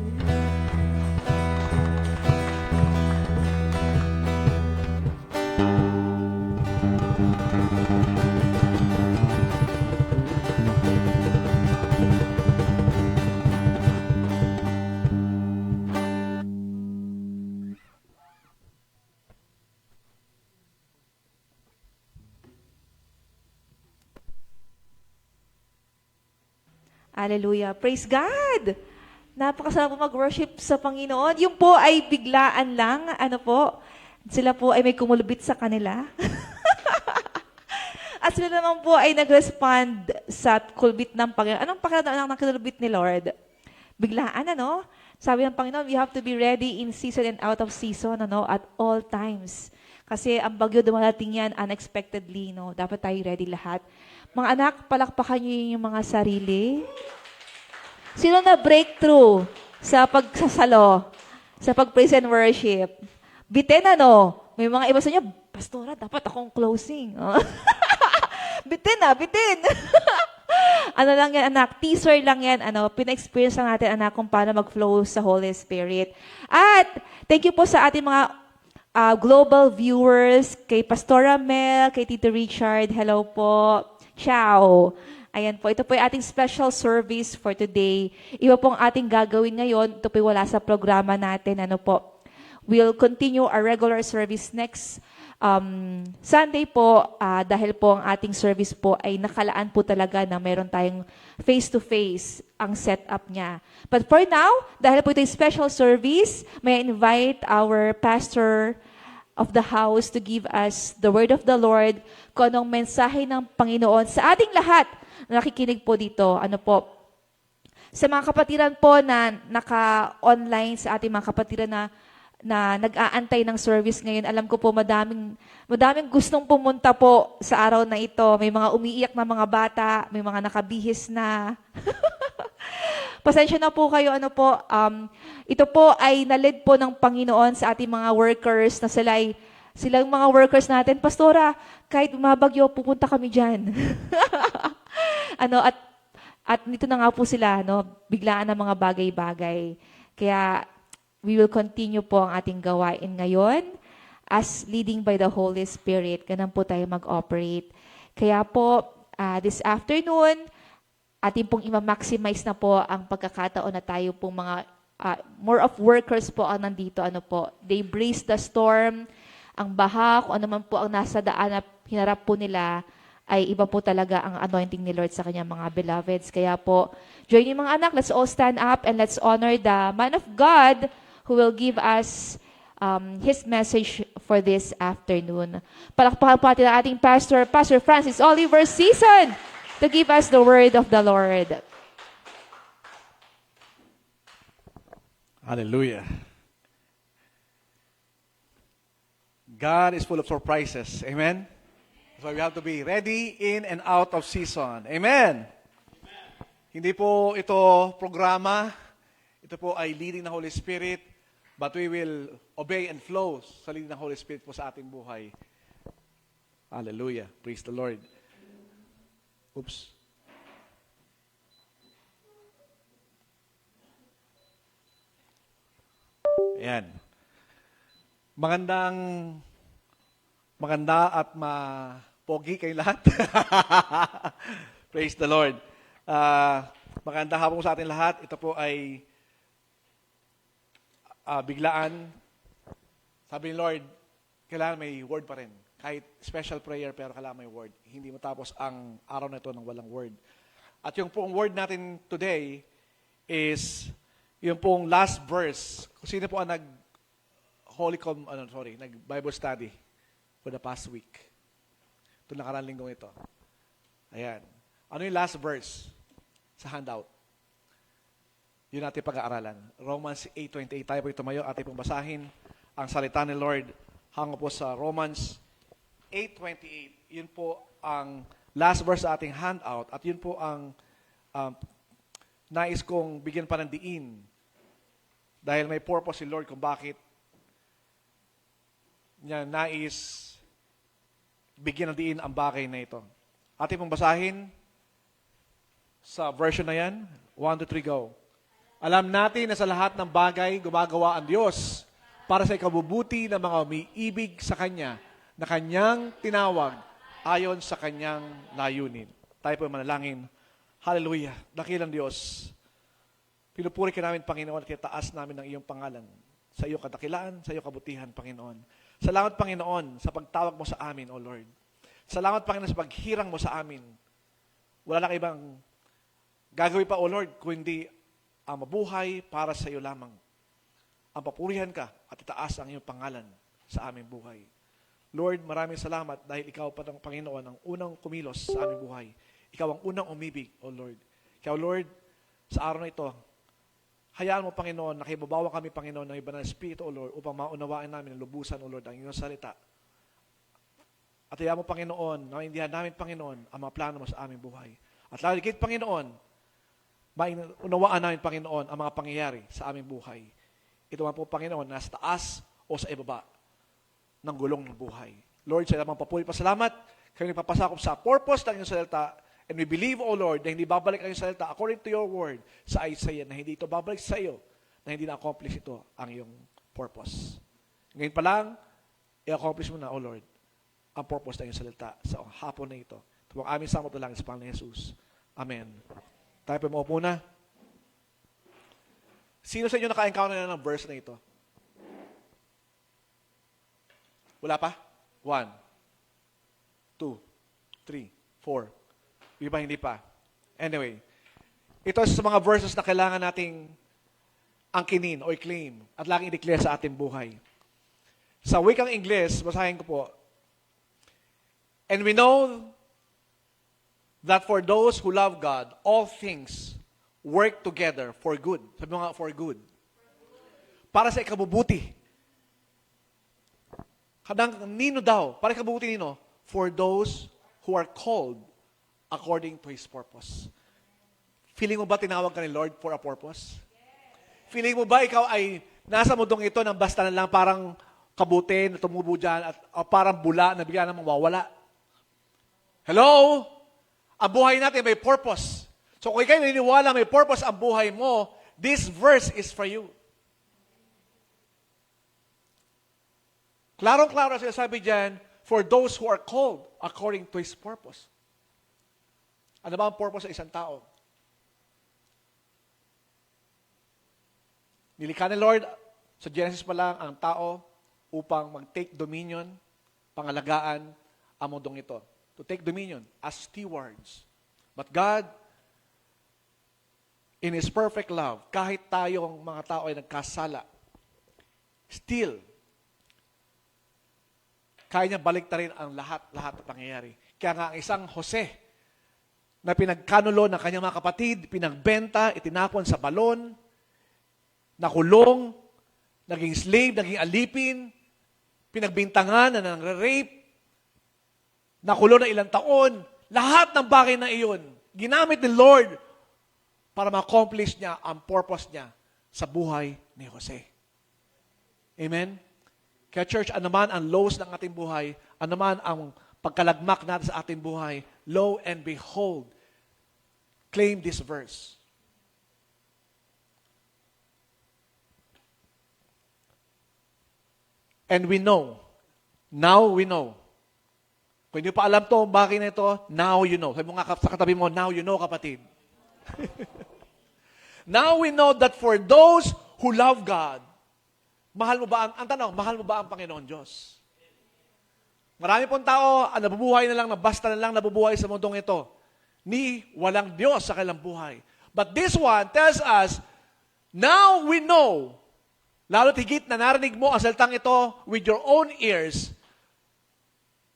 Hallelujah. Praise God! Napakasarap po mag-worship sa Panginoon. Yung po ay biglaan lang. Ano po? Sila po ay may kumulubit sa kanila. At sila naman po ay nag-respond sa kulbit ng Panginoon. Anong pakiramdam ng kulbit ni Lord? Biglaan, ano? Sabi ng Panginoon, we have to be ready in season and out of season, ano? At all times. Kasi ang bagyo dumarating yan unexpectedly, no? Dapat tayo ready lahat. Mga anak, palakpakan niyo yung mga sarili. Sino na breakthrough sa pagsasalo, sa pag-praise and worship? Bitin, ano? May mga iba sa inyo, Pastora, dapat akong closing. Bitin na, bitin. Ano lang yan, anak? Teaser lang yan. Ano, pina-experience lang natin, anak, kung paano mag-flow sa Holy Spirit. At thank you po sa ating mga global viewers, kay Pastora Mel, kay Tito Richard. Hello po. Ciao. Ayan po, ito po yung ating special service for today. Iba pong ating gagawin ngayon. Ito po yung wala sa programa natin. Ano po? We'll continue our regular service next Sunday po, dahil po ang ating service po ay nakalaan po talaga na meron tayong face-to-face ang setup niya. But for now, dahil po ito yung special service, may I invite our pastor of the house to give us the word of the Lord, kung anong mensahe ng Panginoon sa ating lahat na nakikinig po dito. Ano po? Sa mga kapatiran po na naka-online, sa ating mga kapatiran na nag-aantay ng service ngayon, alam ko po madaming gustong pumunta po sa araw na ito. May mga umiiyak na mga bata, may mga nakabihis na. Pasensya na po kayo, ano po, ito po ay nalid po ng Panginoon sa ating mga workers na silang mga workers natin. Pastora, kahit umabagyo, pupunta kami dyan. At nito na nga po sila, biglaan ng mga bagay-bagay. Kaya we will continue po ang ating gawain ngayon as leading by the Holy Spirit. Ganun po tayo mag-operate. Kaya po, this afternoon, ating pong i-maximize na po ang pagkakataon na tayo pong mga more of workers po ang nandito. Ano po, they brace the storm, ang baha, kung ano man po ang nasa daan na hinarap po nila, ay iba po talaga ang anointing ni Lord sa kanyang mga beloveds. Kaya po, join yung mga anak, let's all stand up and let's honor the man of God who will give us his message for this afternoon. Palakpakan po natin ang ating pastor, Pastor Francis Oliver Season, to give us the word of the Lord. Hallelujah. God is full of surprises. Amen? So we have to be ready in and out of season. Amen? Hindi po ito programa. Ito po ay leading ng Holy Spirit. But we will obey and flow sa leading ng Holy Spirit po sa ating buhay. Hallelujah. Praise the Lord. Oops. Ayan. Maganda at pogi kayo lahat. Praise the Lord. Maganda hapon sa atin lahat. Ito po ay biglaan. Sabi ni Lord, kailangan may word pa rin. Kahit special prayer, pero kailangan may word. Hindi matapos ang araw na ito ng walang word. At yung pong word natin today is yung pong last verse. Kung sino po ang nag-Bible study for the past week. Ito nakarang linggong ito. Ayan. Ano yung last verse sa handout? Yun natin pag-aaralan. Romans 8:28. Tayo po tumayo, atin pong basahin ang salita ni Lord. Hango po sa Romans 8:28. Yun po ang last verse sa ating handout. At yun po ang nais kong bigyan pa ng diin dahil may purpose si Lord kung bakit niya nais bigyan ng diin ang bagay na ito. Ating pong basahin sa version na yan. 1, 2, 3, go. Alam natin na sa lahat ng bagay gumagawa ang Diyos para sa ikabubuti ng mga umiibig sa Kanya na Kanyang tinawag ayon sa Kanyang layunin. Tayo po manalangin. Hallelujah. Dakilang Diyos. Pinupuri ka namin, Panginoon, at itaas namin ang iyong pangalan sa iyong kadakilaan, sa iyong kabutihan, Panginoon. Salamat, Panginoon, sa pagtawag mo sa amin, O Lord. Salamat, Panginoon, sa paghirang mo sa amin. Wala lang ibang gagawin pa, O Lord, kung hindi ang mabuhay para sa iyo lamang. Ang papurihan ka at itaas ang iyong pangalan sa aming buhay. Lord, maraming salamat dahil ikaw pa ng Panginoon ang unang kumilos sa aming buhay. Ikaw ang unang umibig, O Lord. Ikaw, Lord, sa araw na ito, hayaan mo, Panginoon, nakibabawa kami, Panginoon, ng iba ng Espiritu, O Lord, upang maunawaan namin ang lubusan, O Lord, ang iyong salita. At hayaan mo, Panginoon, na maintindihan namin, Panginoon, ang mga plano mo sa aming buhay. At lalo higit, Panginoon, mainunawaan namin, Panginoon, ang mga pangyayari sa aming buhay. Ito man po, Panginoon, nasa taas o sa ibaba ng gulong ng buhay. Lord, sa lamang papuri pasalamat, kami nagpapasakop sa purpose ng iyong salita, and we believe, O Lord, na hindi babalik ang iyong salita according to your word sa Isaiah, na hindi ito babalik sa iyo, na hindi na-accomplish ito ang iyong purpose. Ngayon pa lang, i-accomplish mo na, O Lord, ang purpose ng iyong salita sa hapon na ito. Ito ang aming samot lang sa Panginoon Jesus. Amen. Tayo po maupo na. Sino sa inyo naka-encounter na ng verse na ito? Wala pa? 1, 2, 3, 4. Hindi pa. Anyway, ito sa mga verses na kailangan nating angkinin o i-claim at laging i-declare sa ating buhay. Sa wikang Ingles, basahin ko po, and we know that for those who love God, all things work together for good. Sabi mo nga, for good. Para sa ikabubuti. Kadang nino daw, para ikabubuti nino, for those who are called according to His purpose. Feeling mo ba tinawag ka ni Lord for a purpose? Feeling mo ba ikaw ay nasa mundong ito ng basta na lang parang kabuti na tumubo dyan at parang bula na bigla na mawawala? Hello? Ang buhay natin may purpose. So kung ikaw naniniwala may purpose ang buhay mo, this verse is for you. Klarong-klaro sila sabi dyan, for those who are called according to His purpose. Ano ba ang purpose sa isang tao? Nilikha ni Lord, sa Genesis pa lang, ang tao upang mag-take dominion, pangalagaan ang mundong ito. To take dominion as stewards. But God, in His perfect love, kahit tayong mga tao ay nagkasala, still, kaya niya baliktarin ang lahat na pangyayari. Kaya nga ang isang Jose, na pinagkanulo ng kanyang mga kapatid, pinagbenta, itinapon sa balon, nakulong, naging slave, naging alipin, pinagbintangan na nangre-rape, nakulong na ilang taon, lahat ng bagay na iyon, ginamit ni Lord para ma-accomplish niya ang purpose niya sa buhay ni Jose. Amen? Kaya church, anuman ang lows ng ating buhay, anuman ang pagkalagmak natin sa ating buhay, lo and behold, claim this verse. And we know, now we know. Kung hindi pa alam to, bagay na ito, now you know. Sabi mo nga sa katabi mo, now you know, kapatid. Now we know that for those who love God, mahal mo ba ang tanong, mahal mo ba ang Panginoon Diyos? Marami pong tao, nabubuhay na lang, basta na lang nabubuhay sa mundong ito. Ni walang Diyos sa kanilang buhay. But this one tells us, now we know, lalo't higit na narinig mo ang salitang ito with your own ears,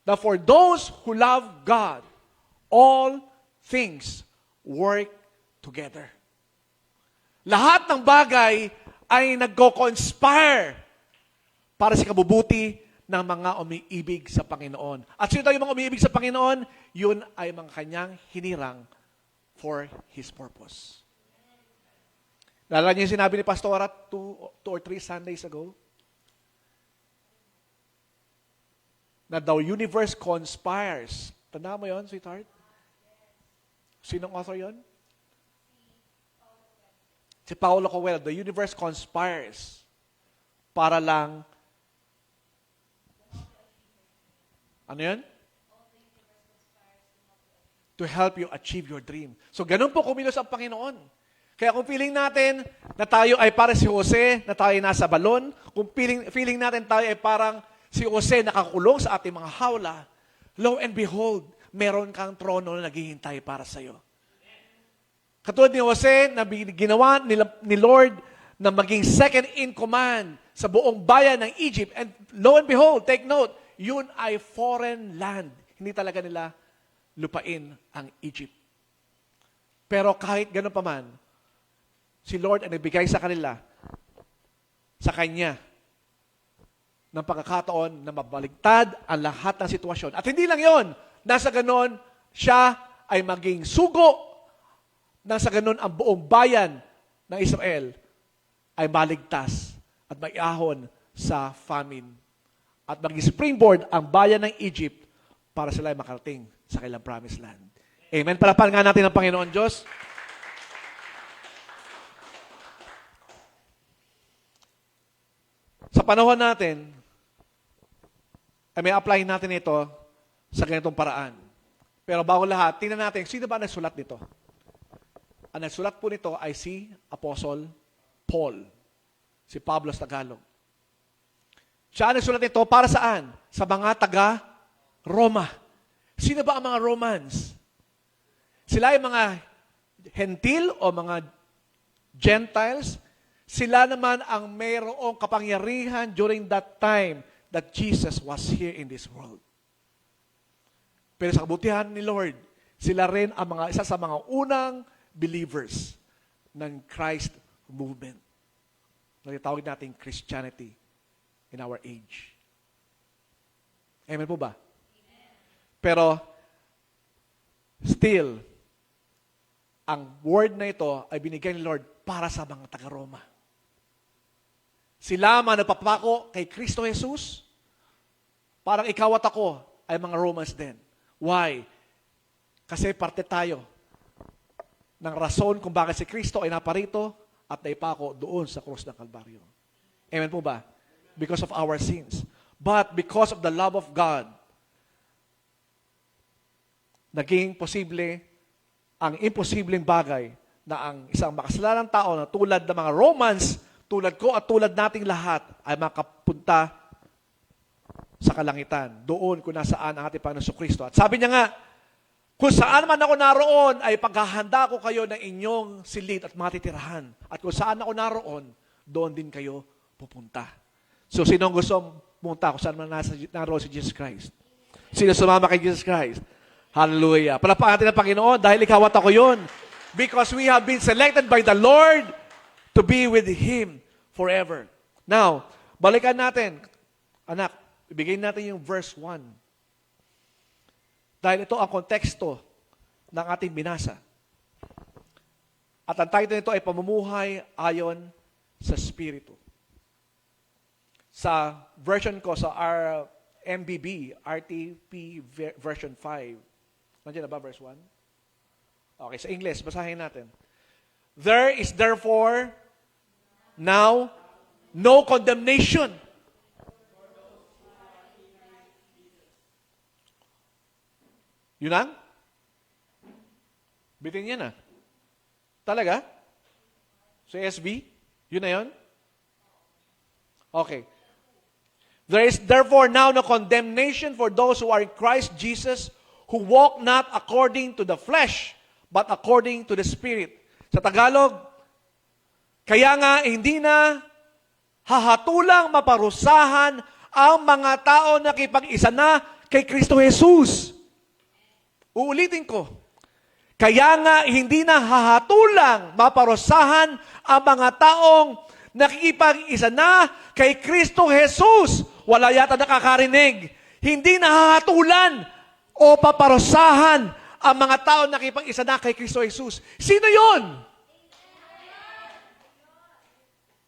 that for those who love God, all things work together. Lahat ng bagay ay nagko-conspire para sa kabubuti ng mga umiibig sa Panginoon. At sino tayo mga umiibig sa Panginoon? Yun ay mga kanyang hinirang for His purpose. Naalala niyo yung sinabi ni Pastora two or three Sundays ago? Na the universe conspires. Tanda mo yon, sweetheart? Sinong author yon? Si Paulo Coelho. The universe conspires para lang ano yun? To help you achieve your dream. So, ganun po kumilos ang Panginoon. Kaya kung feeling natin na tayo ay para si Jose, na tayo nasa balon, kung feeling natin tayo ay parang si Jose nakakulong sa ating mga hawla, lo and behold, meron kang trono na naghihintay para sa iyo. Katulad ni Jose na ginawa ni Lord na maging second in command sa buong bayan ng Egypt. And lo and behold, take note, yun ay foreign land. Hindi talaga nila lupain ang Egypt. Pero kahit gano'n pa man, si Lord ay nagbigay sa kanila, sa Kanya, ng pagkakataon na mabaligtad ang lahat ng sitwasyon. At hindi lang yon, nasa ganon, siya ay maging sugo, nasa ganon ang buong bayan ng Israel ay maligtas at maiahon sa famine. At maging springboard ang bayan ng Egypt para sila ay makarating sa kanilang promised land. Amen. Palapan nga natin ang Panginoon Diyos. Sa panahon natin, ay may apply natin ito sa ganitong paraan. Pero bago lahat, tingnan natin, sino ba nagsulat nito? Ang nagsulat po nito ay si Apostle Paul, si Pablo sa Tagalog. Siya ang nagsulat nito para saan? Sa mga taga-Roma. Sino ba ang mga Romans? Sila ay mga Hentil o mga Gentiles. Sila naman ang mayroong kapangyarihan during that time that Jesus was here in this world. Pero sa kabutihan ni Lord, sila rin ang isa sa mga unang believers ng Christ movement. Natitawag natin Christianity in our age. Amen po ba? Pero, still, ang word na ito ay binigay ni Lord para sa mga taga-Roma. Sila man nagpapako kay Kristo Jesus, parang ikaw at ako ay mga Romans din. Why? Kasi parte tayo ng rason kung bakit si Kristo ay naparito at naipako doon sa krus ng Kalbaryo. Amen po ba? Because of our sins. But because of the love of God, naging posible ang imposibleng bagay na ang isang makasalanang tao na tulad ng mga Romans, tulad ko at tulad nating lahat, ay makapunta sa kalangitan. Doon kung nasaan ang ating Panginoon Kristo. At sabi niya nga, kung saan man ako naroon, ay paghahanda ko kayo ng inyong silid at matitirahan. At kung saan ako naroon, doon din kayo pupunta. So, sino ang gusto pumunta kung saan man naroon si Jesus Christ? Sino sumama kay Jesus Christ? Hallelujah. Palapakan natin ang Panginoon dahil ikaw at ako yun. Because we have been selected by the Lord to be with Him forever. Now, balikan natin. Anak, ibigay natin yung verse 1. Dahil ito ang konteksto ng ating binasa. At ang title nito ay Pamumuhay Ayon sa Espiritu. Sa version ko, sa MBB, RTP version 5. Nandiyan na ba verse 1? Okay, sa English, basahin natin. There is therefore now no condemnation. Yun ang? Bitin yan ah. Talaga? Sa SB? Yun na yun? Okay. There is therefore now no condemnation for those who are in Christ Jesus, who walk not according to the flesh, but according to the Spirit. Sa Tagalog, kaya nga hindi na hahatulang maparusahan ang mga tao na kipag-isa na kay Kristo Jesus. Uulitin ko. Kaya nga hindi na hahatulang maparusahan ang mga taong nakikipag-isa na kay Kristo Jesus. Wala yata nakakarinig. Hindi na hahatulan o paparusahan ang mga tao nakikipag-isa na kay Kristo Jesus. Sino yon?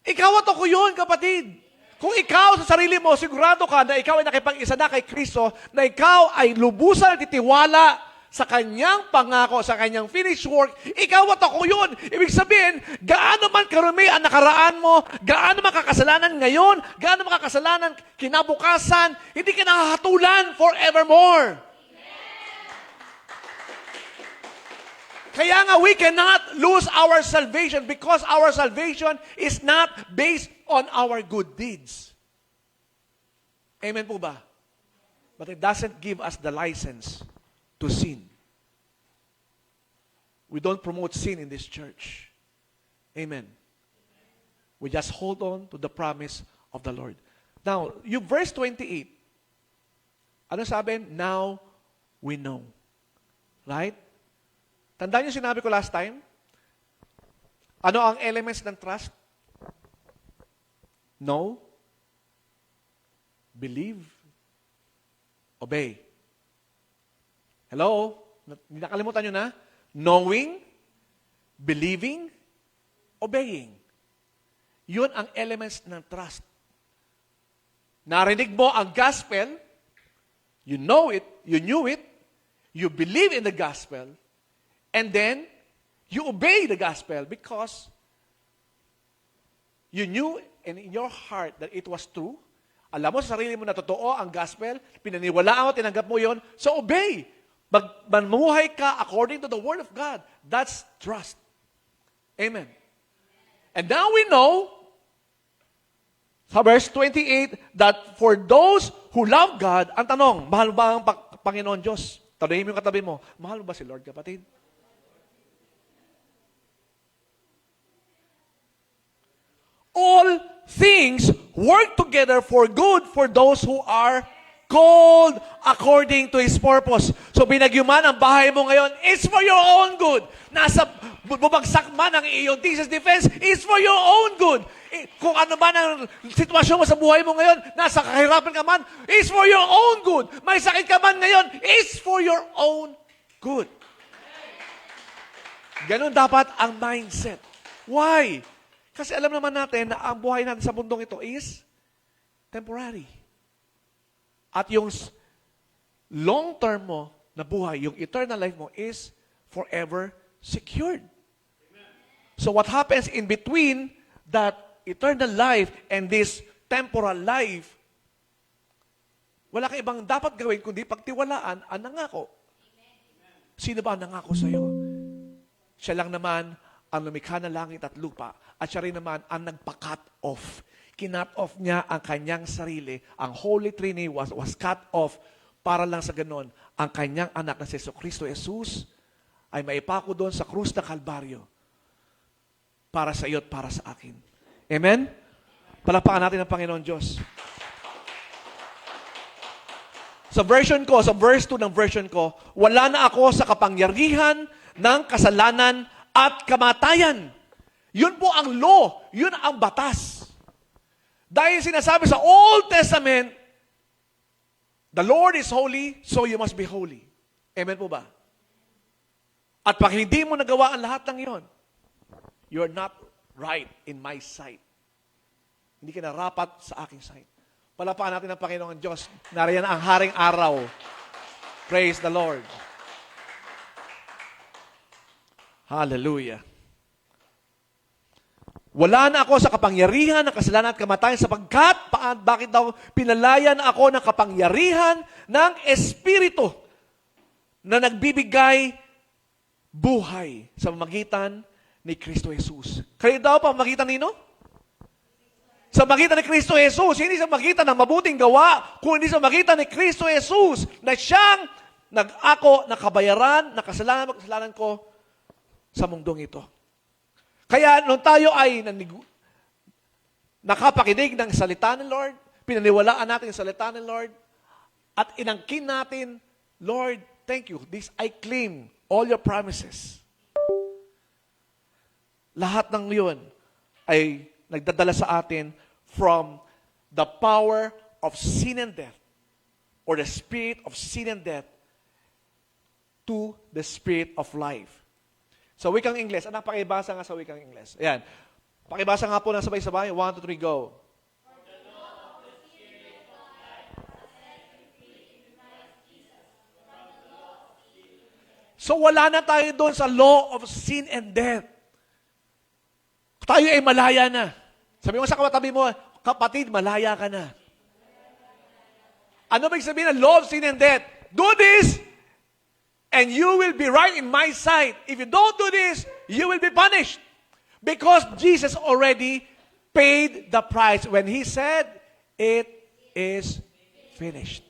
Ikaw at ako yun, kapatid. Kung ikaw sa sarili mo, sigurado ka na ikaw ay nakipag-isa na kay Kristo, na ikaw ay lubusan at titiwala sa kanyang pangako, sa kanyang finished work, ikaw at ako yun. Ibig sabihin, gaano man karumi ang nakaraan mo, gaano man kakasalanan ngayon, gaano man kakasalanan kinabukasan, hindi ka nakahatulan forevermore. Kaya nga, we cannot lose our salvation because our salvation is not based on our good deeds. Amen po ba? But it doesn't give us the license to sin. We don't promote sin in this church. Amen. We just hold on to the promise of the Lord. Now, yung verse 28, ano sabi? Now we know. Right? Tandaan niyo sinabi ko last time? Ano ang elements ng trust? Know, believe, obey. Hello? Nakalimutan nyo na? Knowing, believing, obeying. Yun ang elements ng trust. Narinig mo ang gospel, you know it, you knew it, you believe in the gospel, and then you obey the gospel because you knew in your heart that it was true. Alam mo sa sarili mo na totoo ang gospel, pinaniwalaan mo, tinanggap mo yon, so obey. Mamuhay ka according to the Word of God. That's trust. Amen. And now we know, sa verse 28, that for those who love God, ang tanong, mahal ba ang Panginoon Diyos? Tanungin mo yung katabi mo, mahal ba si Lord, kapatid? All things work together for good for those who are called according to His purpose. So binagyuman ang bahay mo ngayon, it's for your own good. Nasa bumagsak man ang iyong thesis defense, it's for your own good. Kung ano man ang sitwasyon mo sa buhay mo ngayon, nasa kahirapan ka man, it's for your own good. May sakit ka man ngayon, it's for your own good. Ganon dapat ang mindset. Why? Kasi alam naman natin na ang buhay natin sa mundong ito is temporary. At yung long term mo na buhay, yung eternal life mo is forever secured. So what happens in between that eternal life and this temporal life, wala kang ibang dapat gawin kundi pagtiwalaan ang nangako. Sino ba ang nangako sa iyo? Siya lang naman ang lumikha ng langit at lupa at siya rin naman ang nagpa-cut off. Kinut off niya ang kanyang sarili. Ang Holy Trinity was cut off para lang sa ganon. Ang kanyang anak na si Kristo Jesus ay maipako doon sa krus na Kalbaryo para sa iyo at para sa akin. Amen? Palakpakan natin ang Panginoon Diyos. Sa version ko, sa verse 2 ng version ko, wala na ako sa kapangyarihan ng kasalanan at kamatayan. Yun po ang law. Yun ang batas. Dahil sinasabi sa Old Testament, the Lord is holy, so you must be holy. Amen po ba? At pag hindi mo nagawa ang lahat ng iyon, you are not right in my sight. Hindi ka narapat sa aking sight. Palapakan natin ang Panginoon Diyos. Nariyan ang haring araw. Praise the Lord. Hallelujah. Wala na ako sa kapangyarihan ng kasalanan at kamatayan sapagkat, bakit daw pinalaya na ako ng kapangyarihan ng Espiritu na nagbibigay buhay sa pamamagitan ni Kristo Jesus. Kaya daw pamamagitan nino? Sa magitan ni Kristo Jesus, hindi sa magitan ng mabuting gawa, kundi sa magitan ni Kristo Jesus na siyang nag-ako na kabayaran na kasalanan ko sa mundong ito. Kaya nung tayo ay nakapakinig ng salita ng Lord, pinaniwalaan natin ang salita ng Lord, at inangkin natin, Lord, thank you. This I claim all your promises. Lahat ng yun ay nagdadala sa atin from the power of sin and death or the spirit of sin and death to the spirit of life. Sa wikang Ingles, anong pakibasa nga sa wikang Ingles? Ayan. Pakibasa nga po ng sabay-sabay. 1, 2, 3, go. So wala na tayo doon sa law of sin and death. Tayo ay malaya na. Sabi mo sa katabi mo, kapatid, malaya ka na. Ano ba sabihin ng law of sin and death? Do this, and you will be right in my sight. If you don't do this, you will be punished. Because Jesus already paid the price when He said, it is finished.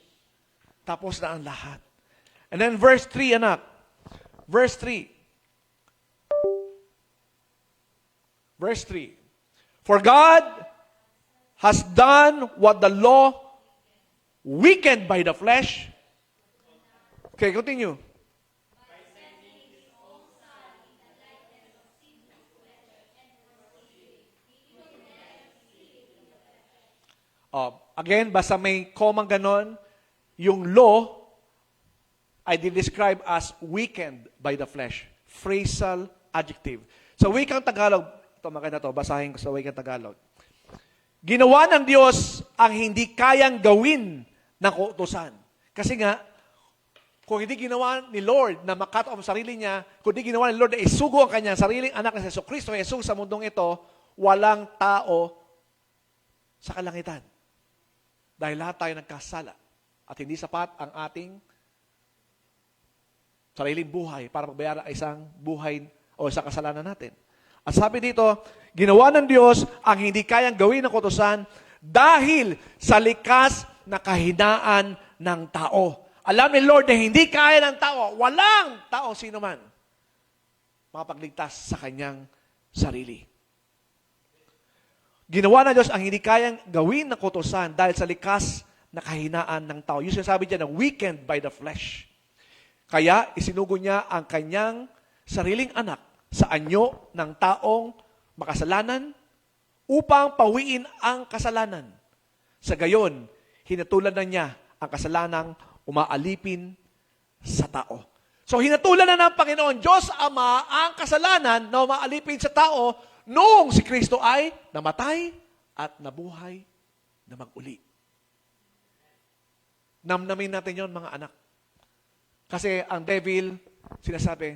Tapos na ang lahat. And then verse 3, anak. Verse 3. Verse 3. For God has done what the law weakened by the flesh. Okay, continue. Again, basta may comma ganon, yung law ay describe as weakened by the flesh. Phrasal adjective. Sa wikang Tagalog, ito maganda to, basahin ko sa wikang Tagalog. Ginawa ng Diyos ang hindi kayang gawin ng kautusan. Kasi nga, kung hindi ginawa ni Lord na makat off ang sarili niya, kung hindi ginawa ni Lord na isugo ang kanyang sariling anak na si Jesucristo, Jesus sa mundong ito, walang tao sa kalangitan. Dahil lahat tayo nagkasala at hindi sapat ang ating sariling buhay para magbayaran ang isang buhay o sa kasalanan natin. At sabi dito, ginawa ng Diyos ang hindi kayang gawin ng kautusan dahil sa likas na kahinaan ng tao. Alam ni Lord na hindi kaya ng tao, walang tao sino man, makapagligtas sa kanyang sarili. Ginawa ng Diyos ang hindi kayang gawin ng kautusan dahil sa likas na kahinaan ng tao. Yung sinasabi dyan na weakened by the flesh. Kaya isinugo niya ang kanyang sariling anak sa anyo ng taong makasalanan upang pawiin ang kasalanan. Sa gayon, hinatulan na niya ang kasalanang umaalipin sa tao. So hinatulan na ng Panginoon Diyos Ama ang kasalanan na umaalipin sa tao noong si Kristo ay namatay at nabuhay na mag-uli. Namnamin natin yon mga anak. Kasi ang devil, sinasabi,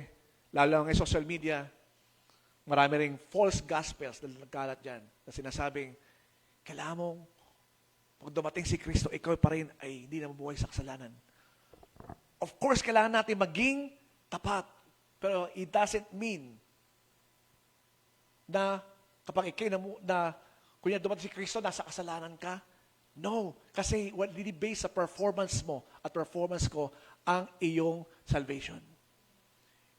lalo ng social media, marami ring false gospels na nagkalat dyan, na sinasabing, kailangan mong, pag dumating si Kristo, ikaw pa rin ay hindi na mabuhay sa kasalanan. Of course, kailangan natin maging tapat. Pero it doesn't mean na kapag ikaw na kunya dumating si Kristo, nasa kasalanan ka. No. Kasi hindi based sa performance mo at performance ko ang iyong salvation.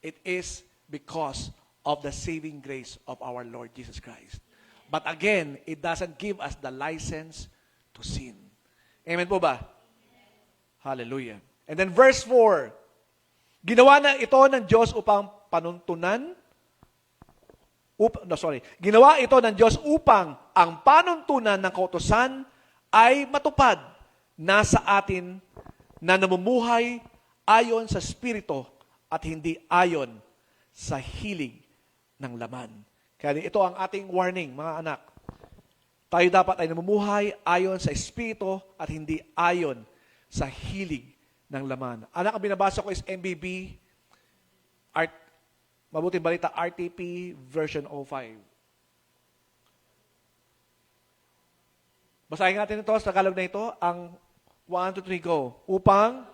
It is because of the saving grace of our Lord Jesus Christ. But again, it doesn't give us the license to sin. Amen po ba? Hallelujah. And then verse 4, ginawa na ito ng Diyos upang panuntunan, ginawa ito ng Diyos upang ang panuntunan ng kautusan ay matupad na sa atin na namumuhay ayon sa Espiritu at hindi ayon sa hilig ng laman. Kaya ito ang ating warning, mga anak. Tayo dapat ay namumuhay ayon sa Espiritu at hindi ayon sa hilig ng laman. Anak, ang binabasa ko is MBB, Mabuting Balita, RTP version 05. Basahin natin ito sa Tagalog na ito, ang 1, 2, 3, go. Upang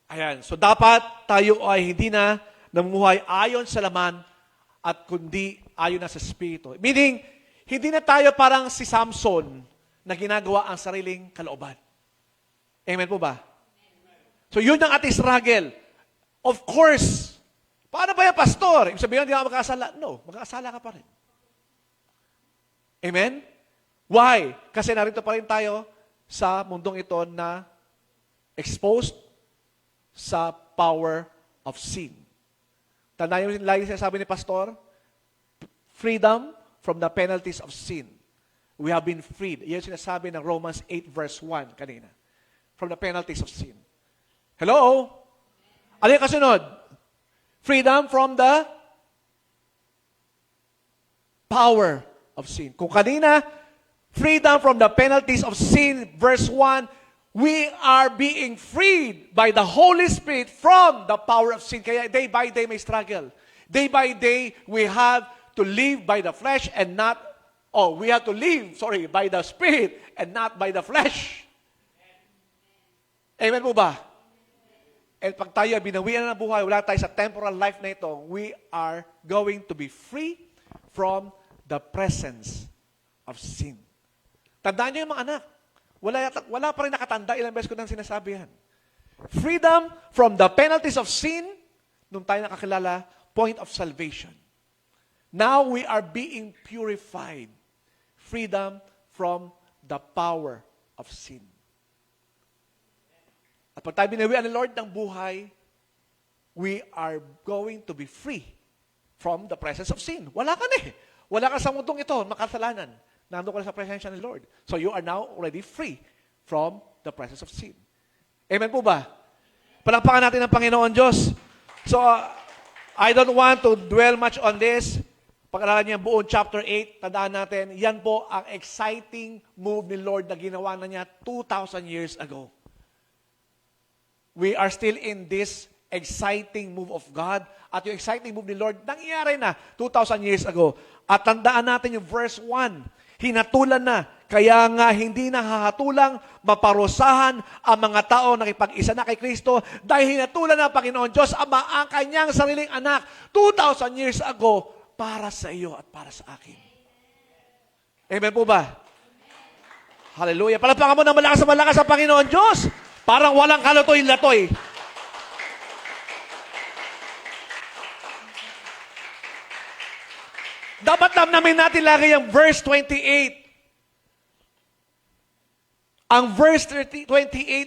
ayan. So dapat tayo ay hindi na namumuhay ayon sa laman at kundi ayon na sa Espiritu. Meaning, hindi na tayo parang si Samson na ginagawa ang sariling kalooban. Amen po ba? So yun ang ating struggle. Of course, paano ba yan, pastor? Ibig sabihin, hindi ka magkasala. No, magkasala ka pa rin. Amen? Why? Kasi narito pa rin tayo sa mundong ito na exposed sa power of sin. Tandaan yung lagi sinasabi ni pastor, freedom from the penalties of sin. We have been freed. Yan sinasabi ng Romans 8 verse 1 kanina. from the penalties of sin. Hello? Ano yung kasunod? Freedom from the power of sin. Kung kanina, freedom from the penalties of sin, verse 1, we are being freed by the Holy Spirit from the power of sin. Kaya day by day may struggle. Day by day, we have to live by the flesh and not, we have to live, by the Spirit and not by the flesh. Amen po ba? And pag tayo binawian na ng buhay, wala tayo sa temporal life na ito, we are going to be free from the presence of sin. Tandaan niyo yung mga anak. Wala pa rin nakatanda, ilang beses ko nang sinasabi yan. Freedom from the penalties of sin, nung tayo nakakilala, point of salvation. Now we are being purified. Freedom from the power of sin. At pag tayo binawian ng Lord ng buhay, we are going to be free from the presence of sin. Wala ka na eh. Wala ka sa mundong ito, makasalanan. Nandun ka na sa presensya ng Lord. So you are now already free from the presence of sin. Amen po ba? Palakpakan natin ang Panginoon Diyos. So, I don't want to dwell much on this. Pag-aralan niyo ang buong chapter 8, tandaan natin, yan po ang exciting move ni Lord na ginawa na niya 2,000 years ago. We are still in this exciting move of God. At yung exciting move ni Lord, nangyari na 2,000 years ago. At tandaan natin yung verse 1, hinatulan na, kaya nga hindi na hahatulang maparusahan ang mga tao na nakipag-isa na kay Kristo dahil hinatulan na Panginoon Diyos Ama ang kanyang sariling anak 2,000 years ago para sa iyo at para sa akin. Amen po ba? Hallelujah. Palakpakan mo ng malakas sa Panginoon Diyos. Parang walang kalatoy-latoy. Dapat namnamin natin lagi yung verse 28. Ang verse 28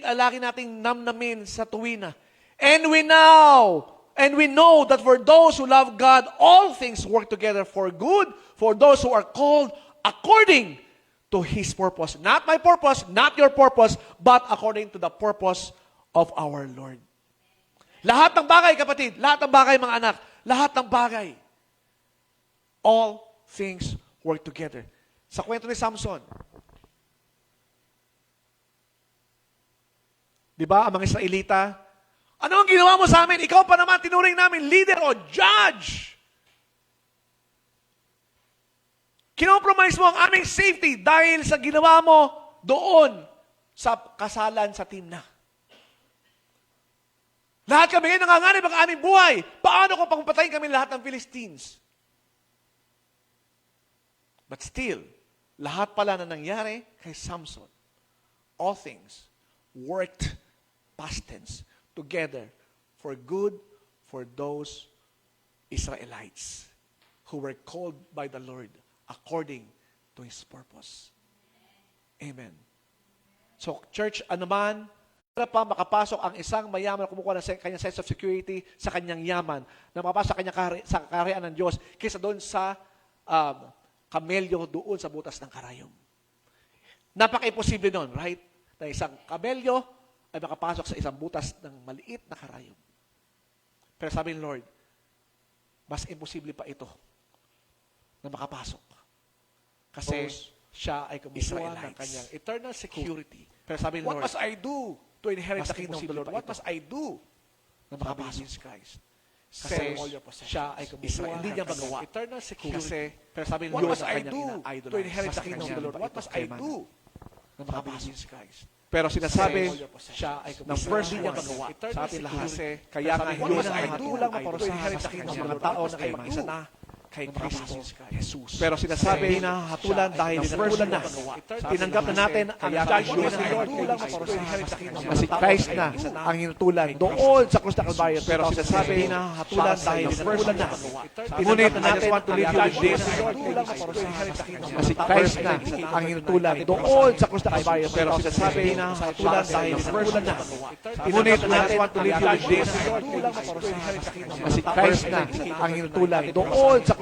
ay lagi nating namnamin sa tuwina. And we know that for those who love God, all things work together for good, for those who are called according to His purpose. Not my purpose, not your purpose, but according to the purpose of our Lord. Lahat ng bagay, kapatid, lahat ng bagay, mga anak, lahat ng bagay, all things work together. Sa kwento ni Samson, di ba, ang mga Israelita, ano ang ginawa mo sa amin? Ikaw pa naman, tinuring namin leader o judge. Kinompromise mo ang aming safety dahil sa ginawa mo doon sa kasalan sa team na. Lahat kami ngayon nanganganib ang aming buhay. Paano kung pagpatayin kami lahat ng Philistines? But still, lahat pala na nangyari kay Samson, all things worked past tense together for good for those Israelites who were called by the Lord according to His purpose. Amen. So, church, ano man, para pa makapasok ang isang mayaman na kumukuha ng kanyang sense of security sa kanyang yaman, na makapasok sa kaharian ng Diyos kaysa doon sa kamelyo doon sa butas ng karayom. Napaka-imposible nun, right? Na isang kamelyo ay makapasok sa isang butas ng maliit na karayom. Pero sabi ng Lord, mas imposible pa ito na makapasok. Kasi siya ay kumukuha ng kanyang eternal security. Pero sabi ng Lord, what must I do to inherit the kingdom of the Lord? What must I do na makapasok? Christ. Kasi siya ay kumukuha hindi niya magawa. Eternal security. Pero sabi ng Lord, what must I do to inherit the kingdom of the Lord? What must I do na makapasok? Christ. Pero sinasabi ng verse niya magawa sa ating lahat. Kaya nga hindi na hatulang maparusahan sa mga tao na kayo mag-isa na kay Kristo Jesus. Pero sinasabi na hatulan dahil hatulan na. Tinanggap na natin ang judgment ng Lord na si Christ na ang hinutulan doon sa krus na Kalbaryo. Pero sinasabi na hatulan dahil hatulan na. Ngunit I just want to leave you with this. Na si Christ na ang hinutulan doon sa krus na Kalbaryo. Pero sinasabi na hatulan dahil hatulan na. Ngunit I just want to leave you with this. Na si Christ na ang hinutulan doon sa krus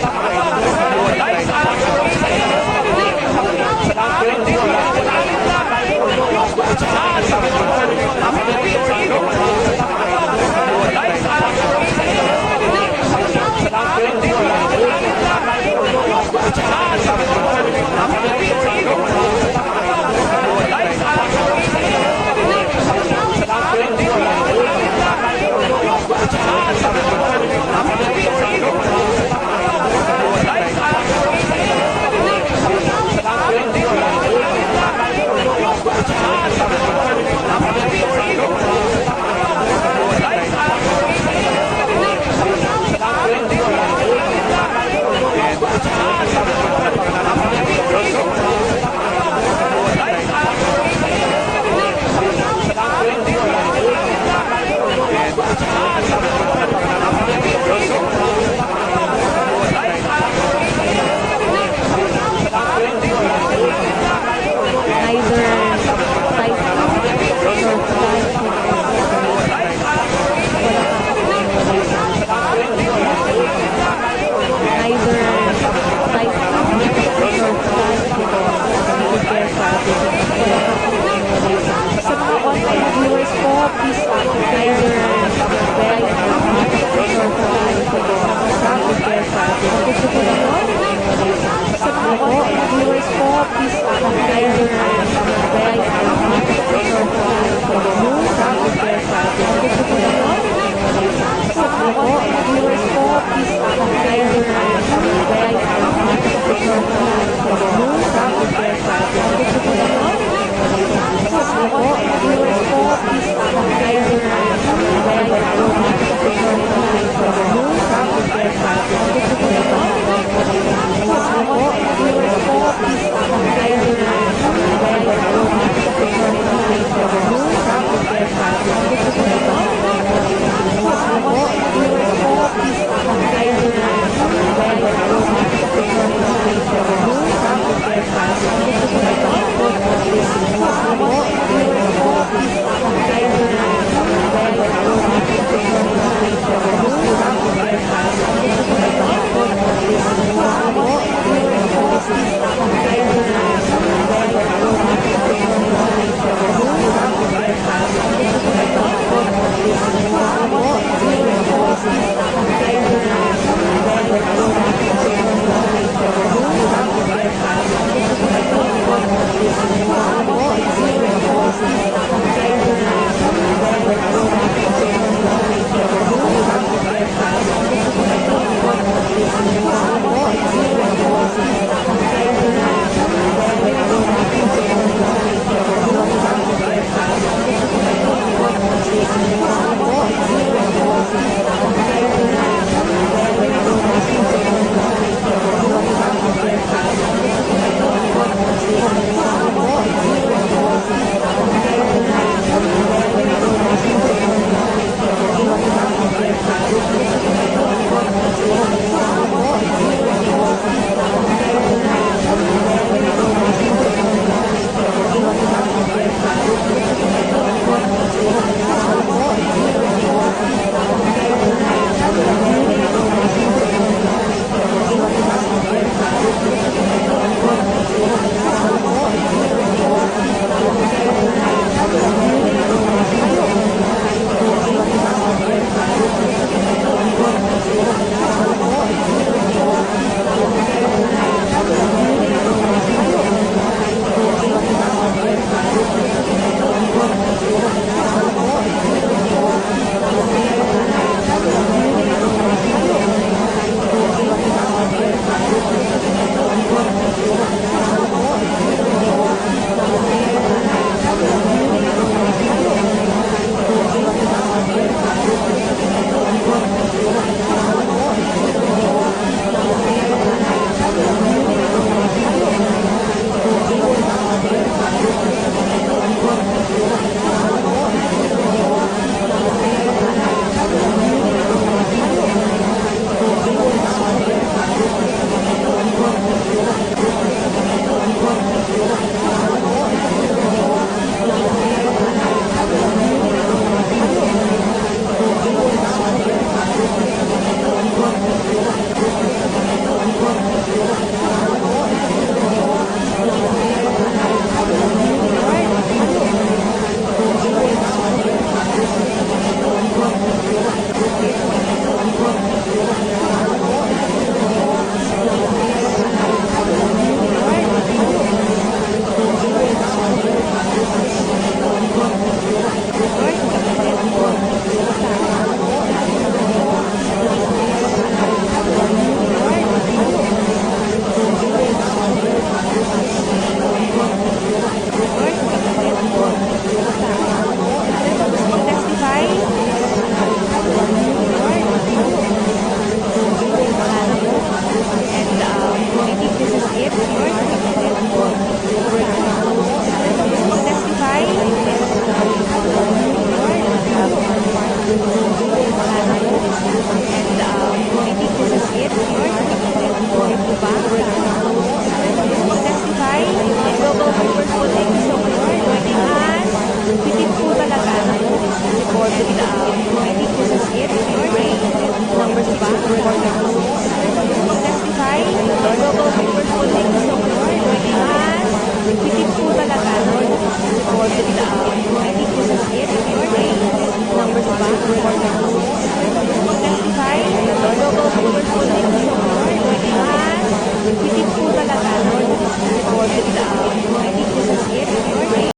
Sa We're